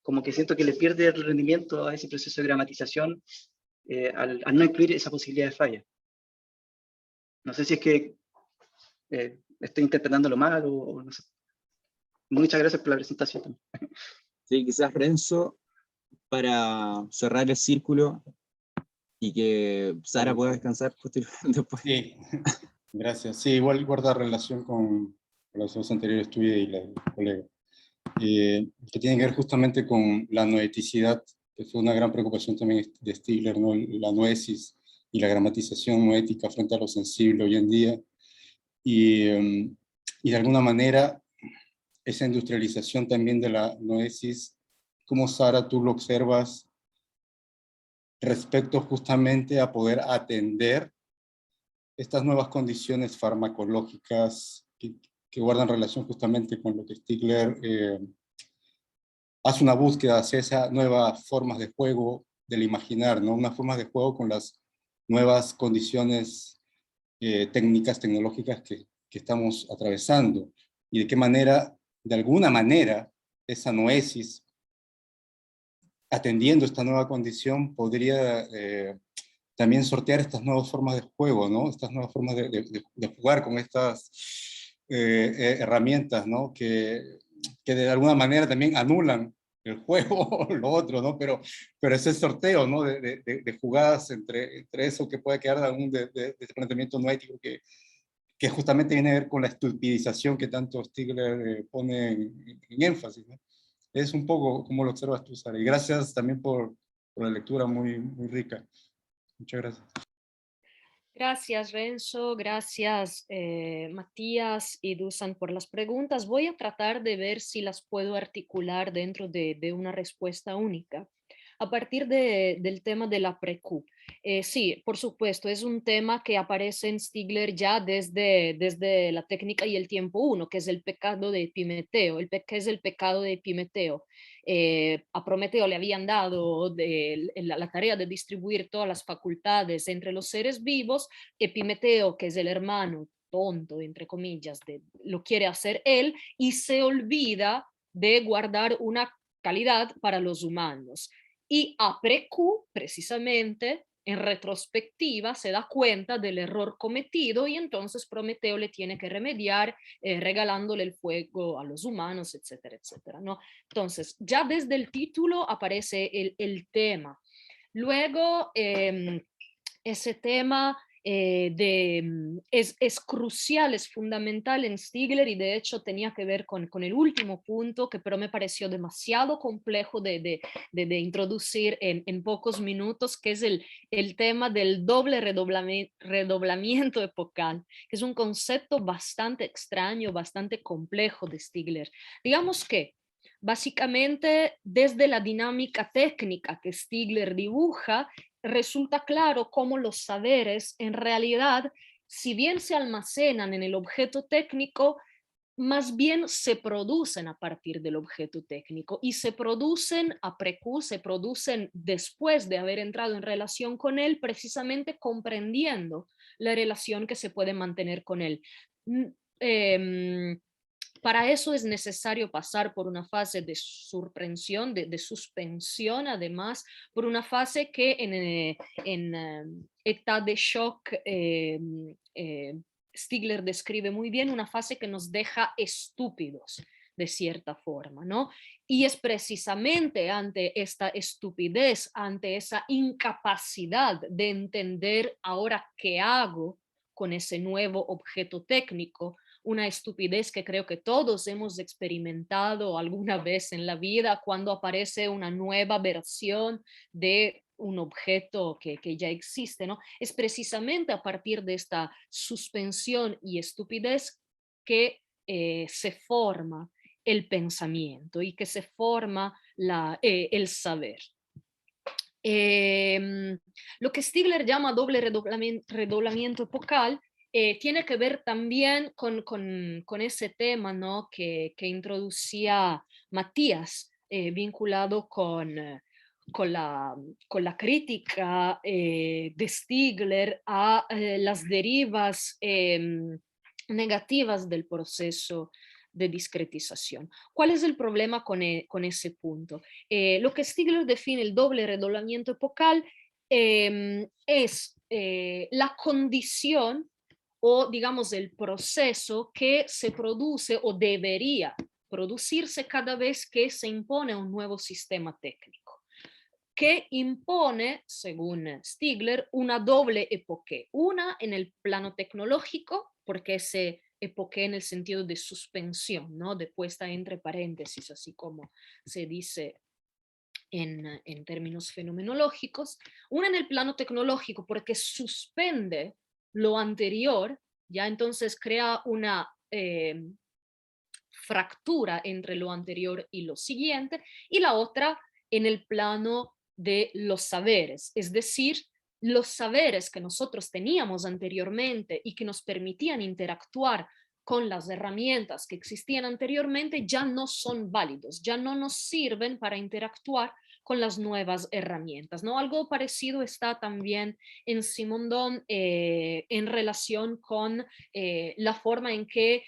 como que siento que le pierde el rendimiento a ese proceso de gramatización al no incluir esa posibilidad de falla. No sé si es que estoy interpretándolo mal o no sé. Muchas gracias por la presentación. Sí, quizás Renzo, para cerrar el círculo y que Sara pueda descansar posteriormente después. Sí. Gracias. Sí, igual guarda relación con las dos anteriores tuyas y la del colega, que tienen que ver justamente con la noeticidad, que fue una gran preocupación también de Stigler, ¿no? La noesis y la gramatización noética frente a lo sensible hoy en día. Y de alguna manera, esa industrialización también de la noesis, ¿cómo, Sara, tú lo observas respecto justamente a poder atender estas nuevas condiciones farmacológicas que guardan relación justamente con lo que Stigler hace una búsqueda hacia esas nuevas formas de juego del imaginar, ¿no? Unas formas de juego con las nuevas condiciones técnicas, tecnológicas que estamos atravesando, y de qué manera, de alguna manera, esa noesis, atendiendo esta nueva condición, podría también sortear estas nuevas formas de juego, ¿no? Estas nuevas formas de jugar con estas herramientas, ¿no? Que de alguna manera también anulan el juego o lo otro, ¿no? Pero ese sorteo, ¿no? De jugadas entre eso que puede quedar algún de ese planteamiento no ético que justamente viene a ver con la estupidización que tanto Stigler pone en énfasis, ¿no? Es un poco como lo observas tú, Sara. Y gracias también por la lectura muy, muy rica. Muchas gracias. Gracias, Renzo. Gracias, Matías y Dusan, por las preguntas. Voy a tratar de ver si las puedo articular dentro de una respuesta única. A partir del tema de la pre-Q. Sí, por supuesto, es un tema que aparece en Stigler ya desde la técnica y el tiempo 1, que es el pecado de Epimeteo. ¿Qué es el pecado de Epimeteo? A Prometeo le habían dado la tarea de distribuir todas las facultades entre los seres vivos. Epimeteo, que es el hermano tonto, entre comillas, lo quiere hacer él y se olvida de guardar una calidad para los humanos. Y Apre-Q, precisamente, en retrospectiva, se da cuenta del error cometido y entonces Prometeo le tiene que remediar regalándole el fuego a los humanos, etcétera, etcétera, ¿no? Entonces, ya desde el título aparece el tema. Luego, ese tema es crucial, es fundamental en Stigler y de hecho tenía que ver con el último punto que pero me pareció demasiado complejo de introducir en pocos minutos, que es el tema del doble redoblamiento epocal, que es un concepto bastante extraño, bastante complejo de Stigler. Digamos que básicamente desde la dinámica técnica que Stigler dibuja, resulta claro cómo los saberes en realidad, si bien se almacenan en el objeto técnico, más bien se producen a partir del objeto técnico y se producen a pre-Q, se producen después de haber entrado en relación con él, precisamente comprendiendo la relación que se puede mantener con él. Para eso es necesario pasar por una fase de sorprensión, de suspensión, además, por una fase que en état de shock Stigler describe muy bien, una fase que nos deja estúpidos de cierta forma, ¿no? Y es precisamente ante esta estupidez, ante esa incapacidad de entender ahora qué hago con ese nuevo objeto técnico, una estupidez que creo que todos hemos experimentado alguna vez en la vida cuando aparece una nueva versión de un objeto que ya existe, ¿no? Es precisamente a partir de esta suspensión y estupidez que se forma el pensamiento y que se forma el saber. Lo que Stigler llama doble redoblamiento epocal tiene que ver también con ese tema, ¿no? que introducía Matías, vinculado con la crítica de Stigler a las derivas negativas del proceso de discretización. ¿Cuál es el problema con ese punto? Lo que Stigler define el doble redoblamiento epocal es la condición o digamos el proceso que se produce o debería producirse cada vez que se impone un nuevo sistema técnico. que impone, según Stigler, una doble epoqué. Una en el plano tecnológico, porque se epoqué en el sentido de suspensión, ¿no? De puesta entre paréntesis, así como se dice en términos fenomenológicos. Una en el plano tecnológico, porque suspende lo anterior, ya entonces crea una fractura entre lo anterior y lo siguiente, y la otra en el plano de los saberes, es decir, los saberes que nosotros teníamos anteriormente y que nos permitían interactuar con las herramientas que existían anteriormente ya no son válidos, ya no nos sirven para interactuar con las nuevas herramientas, ¿no? Algo parecido está también en Simondon en relación con la forma en que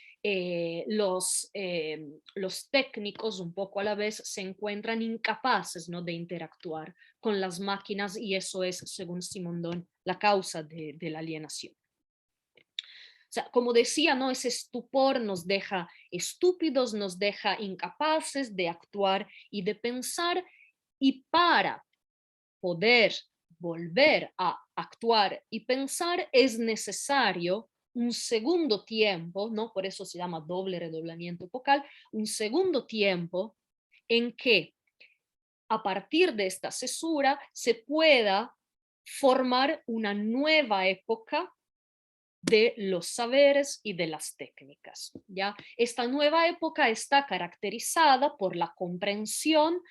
los técnicos un poco a la vez se encuentran incapaces, ¿no?, de interactuar con las máquinas, y eso es, según Simondon, la causa de la alienación. O sea, como decía, ¿no?, ese estupor nos deja estúpidos, nos deja incapaces de actuar y de pensar, y para poder volver a actuar y pensar es necesario un segundo tiempo, ¿no? Por eso se llama doble redoblamiento epocal, un segundo tiempo en que a partir de esta cesura se pueda formar una nueva época de los saberes y de las técnicas, ¿ya? Esta nueva época está caracterizada por la comprensión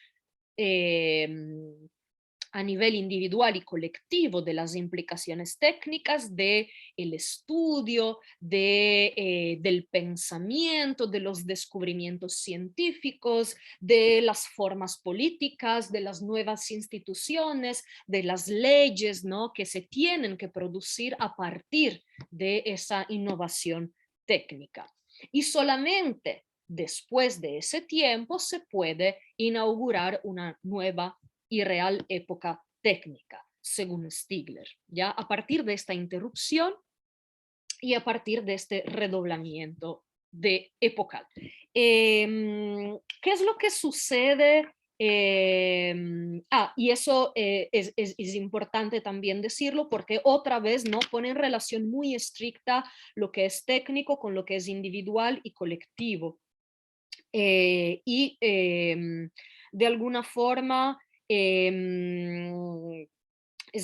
a nivel individual y colectivo de las implicaciones técnicas, del estudio, del pensamiento, de los descubrimientos científicos, de las formas políticas, de las nuevas instituciones, de las leyes, ¿no?, que se tienen que producir a partir de esa innovación técnica. Y solamente después de ese tiempo se puede inaugurar una nueva y real época técnica, según Stigler, ya a partir de esta interrupción y a partir de este redoblamiento de epocal. ¿Qué es lo que sucede? Y eso es importante también decirlo, porque otra vez no pone en relación muy estricta lo que es técnico con lo que es individual y colectivo. De alguna forma es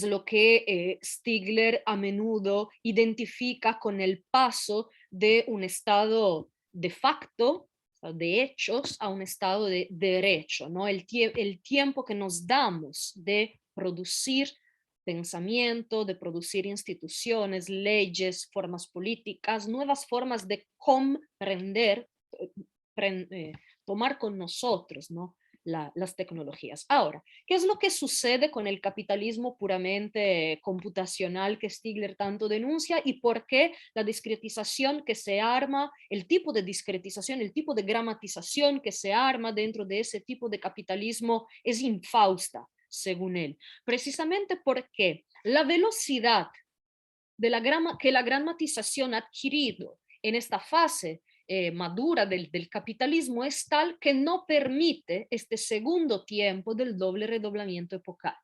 lo que Stigler a menudo identifica con el paso de un estado de facto, de hechos, a un estado de derecho, ¿no? El tiempo que nos damos de producir pensamiento, de producir instituciones, leyes, formas políticas, nuevas formas de comprender, tomar con nosotros, ¿no?, las tecnologías. Ahora, ¿qué es lo que sucede con el capitalismo puramente computacional que Stigler tanto denuncia, y por qué la discretización que se arma, el tipo de discretización, el tipo de gramatización que se arma dentro de ese tipo de capitalismo es infausta, según él? Precisamente porque la velocidad de que la gramatización ha adquirido en esta fase madura del capitalismo es tal que no permite este segundo tiempo del doble redoblamiento epocal.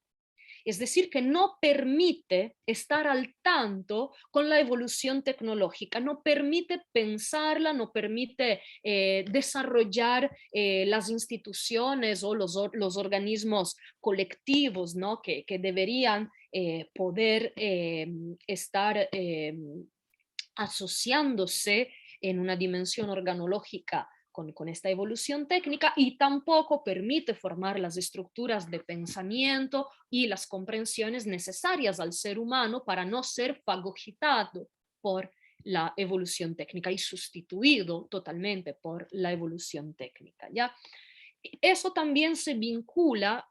Es decir, que no permite estar al tanto con la evolución tecnológica, no permite pensarla, no permite desarrollar las instituciones o los organismos colectivos, ¿no?, que deberían poder estar asociándose en una dimensión organológica con esta evolución técnica, y tampoco permite formar las estructuras de pensamiento y las comprensiones necesarias al ser humano para no ser fagocitado por la evolución técnica y sustituido totalmente por la evolución técnica, ¿ya? Eso también se vincula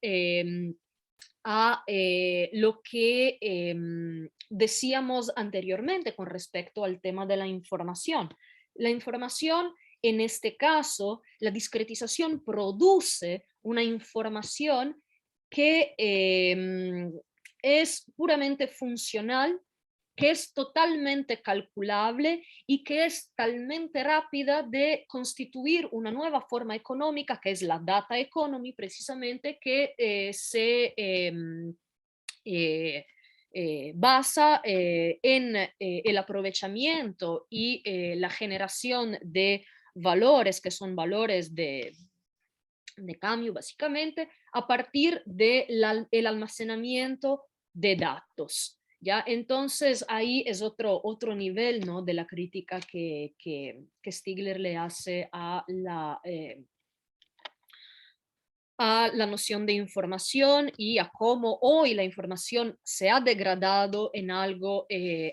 a lo que decíamos anteriormente con respecto al tema de la información. La información, en este caso, la discretización produce una información que es puramente funcional que es totalmente calculable y que es talmente rápida de constituir una nueva forma económica, que es la data economy, precisamente, que se basa en el aprovechamiento y la generación de valores, que son valores de cambio básicamente, a partir del almacenamiento de datos. ¿Ya? Entonces ahí es otro nivel, ¿no?, de la crítica que Stigler le hace a la noción de información y a cómo hoy la información se ha degradado en algo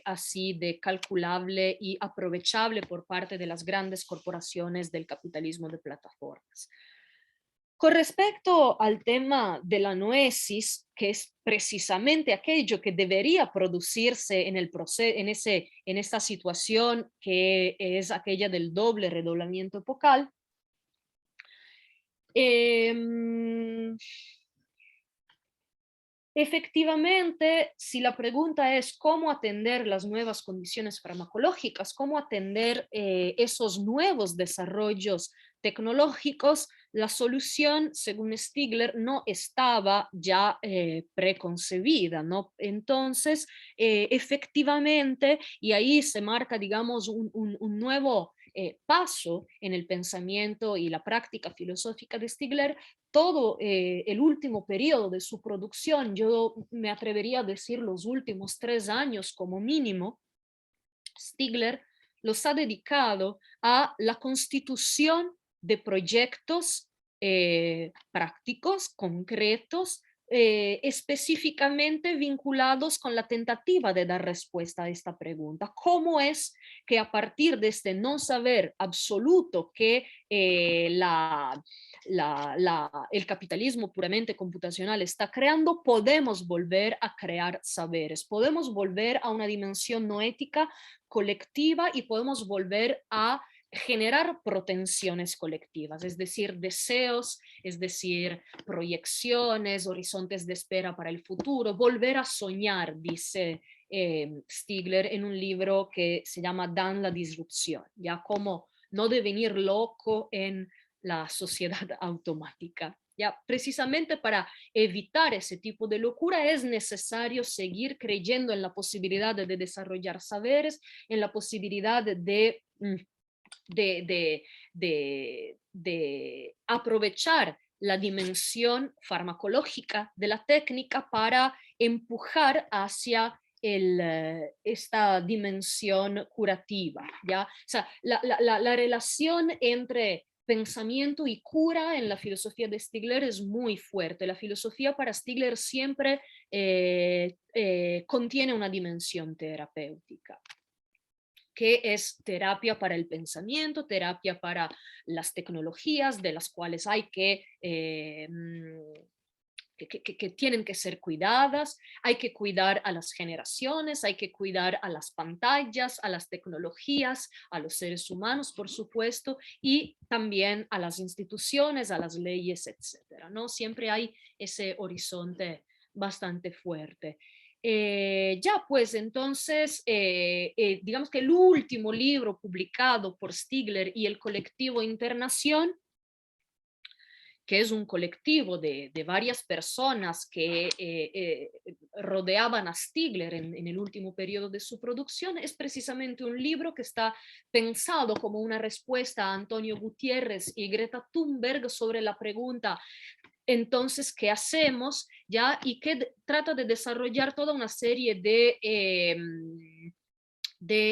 así de calculable y aprovechable por parte de las grandes corporaciones del capitalismo de plataformas. Con respecto al tema de la noesis, que es precisamente aquello que debería producirse en esta situación que es aquella del doble redoblamiento epocal, efectivamente, si la pregunta es cómo atender las nuevas condiciones farmacológicas, cómo atender esos nuevos desarrollos tecnológicos, la solución, según Stigler, no estaba ya preconcebida, ¿no? Entonces, efectivamente, y ahí se marca, digamos, un nuevo paso en el pensamiento y la práctica filosófica de Stigler. Todo el último periodo de su producción, yo me atrevería a decir los últimos 3 años como mínimo, Stigler los ha dedicado a la constitución de proyectos prácticos, concretos, específicamente vinculados con la tentativa de dar respuesta a esta pregunta. ¿Cómo es que a partir de este no saber absoluto que el capitalismo puramente computacional está creando, podemos volver a crear saberes, podemos volver a una dimensión noética colectiva y podemos volver a generar protensiones colectivas, es decir, deseos, es decir, proyecciones, horizontes de espera para el futuro, volver a soñar, dice Stigler en un libro que se llama Dan la disrupción, ya como no devenir loco en la sociedad automática. Ya, precisamente para evitar ese tipo de locura es necesario seguir creyendo en la posibilidad de desarrollar saberes, en la posibilidad de aprovechar la dimensión farmacológica de la técnica para empujar hacia esta dimensión curativa, ¿ya? O sea, la relación entre pensamiento y cura en la filosofía de Stigler es muy fuerte. La filosofía para Stigler siempre contiene una dimensión terapéutica, que es terapia para el pensamiento, terapia para las tecnologías, de las cuales hay que tienen que ser cuidadas, hay que cuidar a las generaciones, hay que cuidar a las pantallas, a las tecnologías, a los seres humanos, por supuesto, y también a las instituciones, a las leyes, etcétera, ¿no? Siempre hay ese horizonte bastante fuerte. Ya, pues entonces, digamos que el último libro publicado por Stigler y el colectivo Internación, que es un colectivo de varias personas que rodeaban a Stigler en el último periodo de su producción, es precisamente un libro que está pensado como una respuesta a Antonio Gutiérrez y Greta Thunberg sobre la pregunta, entonces, ¿qué hacemos? ¿Ya? Y que trata de desarrollar toda una serie de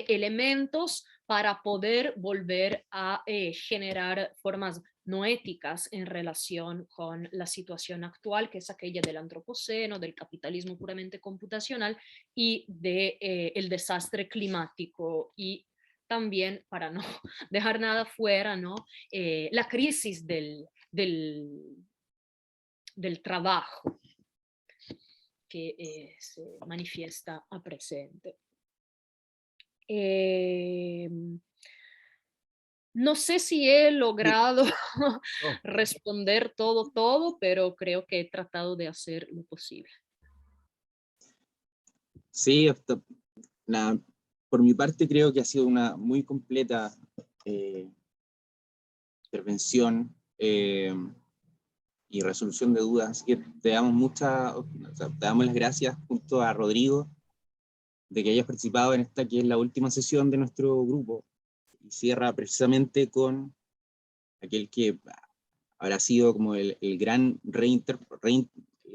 elementos para poder volver a generar formas noéticas en relación con la situación actual, que es aquella del antropoceno, del capitalismo puramente computacional y del desastre climático, y también, para no dejar nada fuera, ¿no? La crisis del trabajo que se manifiesta a presente. No sé si he logrado responder todo, pero creo que he tratado de hacer lo posible. Sí, nada, por mi parte creo que ha sido una muy completa intervención y resolución de dudas, así que te damos te damos las gracias junto a Rodrigo de que hayas participado en esta que es la última sesión de nuestro grupo y cierra precisamente con aquel que habrá sido como el gran gran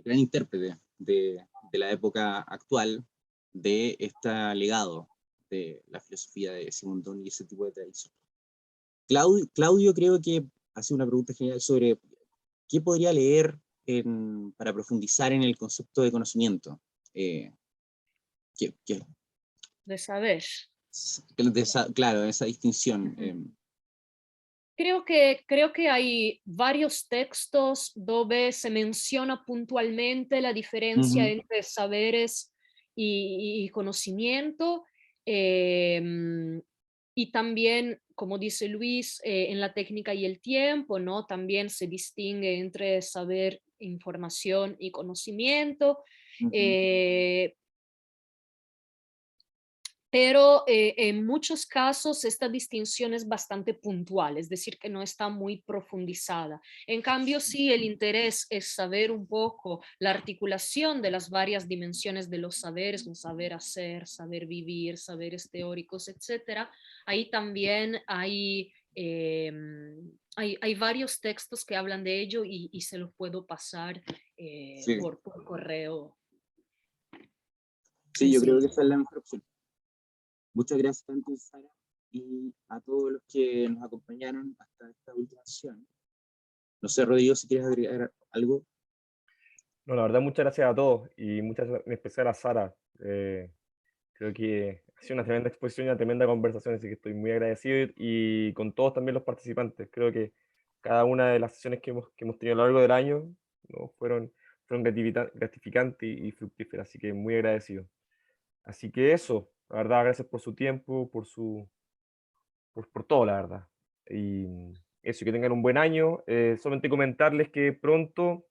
intérprete de la época actual de este legado de la filosofía de Simondon y ese tipo de tradición. Claudio creo que hace una pregunta general sobre qué podría leer para profundizar en el concepto de conocimiento. De saber. Claro, esa distinción. Creo que hay varios textos donde se menciona puntualmente la diferencia entre saberes y conocimiento. Y también, como dice Luis, en la técnica y el tiempo, ¿no? También se distingue entre saber, información y conocimiento. Pero en muchos casos esta distinción es bastante puntual, es decir, que no está muy profundizada. En cambio, sí, el interés es saber un poco la articulación de las varias dimensiones de los saberes, un saber hacer, saber vivir, saberes teóricos, etc. Ahí también hay varios textos que hablan de ello y se los puedo pasar Sí. por correo. Sí, yo creo que esa es la mejor opción. Muchas gracias tanto, Sara, y a todos los que nos acompañaron hasta esta última sesión. No sé, Rodrigo, si quieres agregar algo. No, la verdad, muchas gracias a todos y muchas en especial a Sara. Creo que ha sido una tremenda exposición y una tremenda conversación, así que estoy muy agradecido y con todos también los participantes. Creo que cada una de las sesiones que hemos tenido a lo largo del año, ¿no? fueron gratificantes y fructíferas, así que muy agradecido. Así que eso, la verdad, gracias por su tiempo, por todo, la verdad. Y eso, que tengan un buen año. Solamente comentarles que pronto,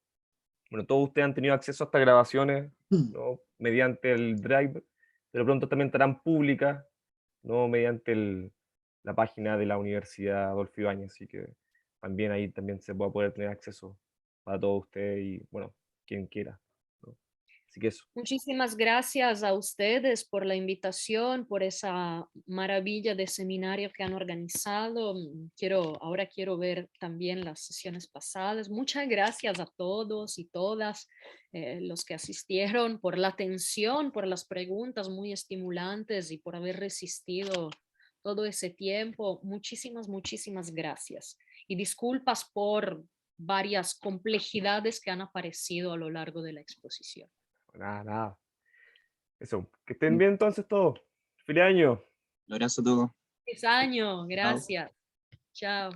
bueno, todos ustedes han tenido acceso a estas grabaciones, ¿no? mediante el Drive, pero pronto también estarán públicas, ¿no? mediante la página de la Universidad Adolfo Ibáñez, así que también ahí también se va a poder tener acceso para todos ustedes y, bueno, quien quiera, ¿no? Así que eso. Muchísimas gracias a ustedes por la invitación, por esa maravilla de seminario que han organizado. Ahora quiero ver también las sesiones pasadas. Muchas gracias a todos y todas los que asistieron por la atención, por las preguntas muy estimulantes y por haber resistido todo ese tiempo. Muchísimas gracias. Y disculpas por varias complejidades que han aparecido a lo largo de la exposición. Nada. Eso, que estén bien entonces todos. ¡Feliz año! Un abrazo a todos. Feliz año, gracias. Chao.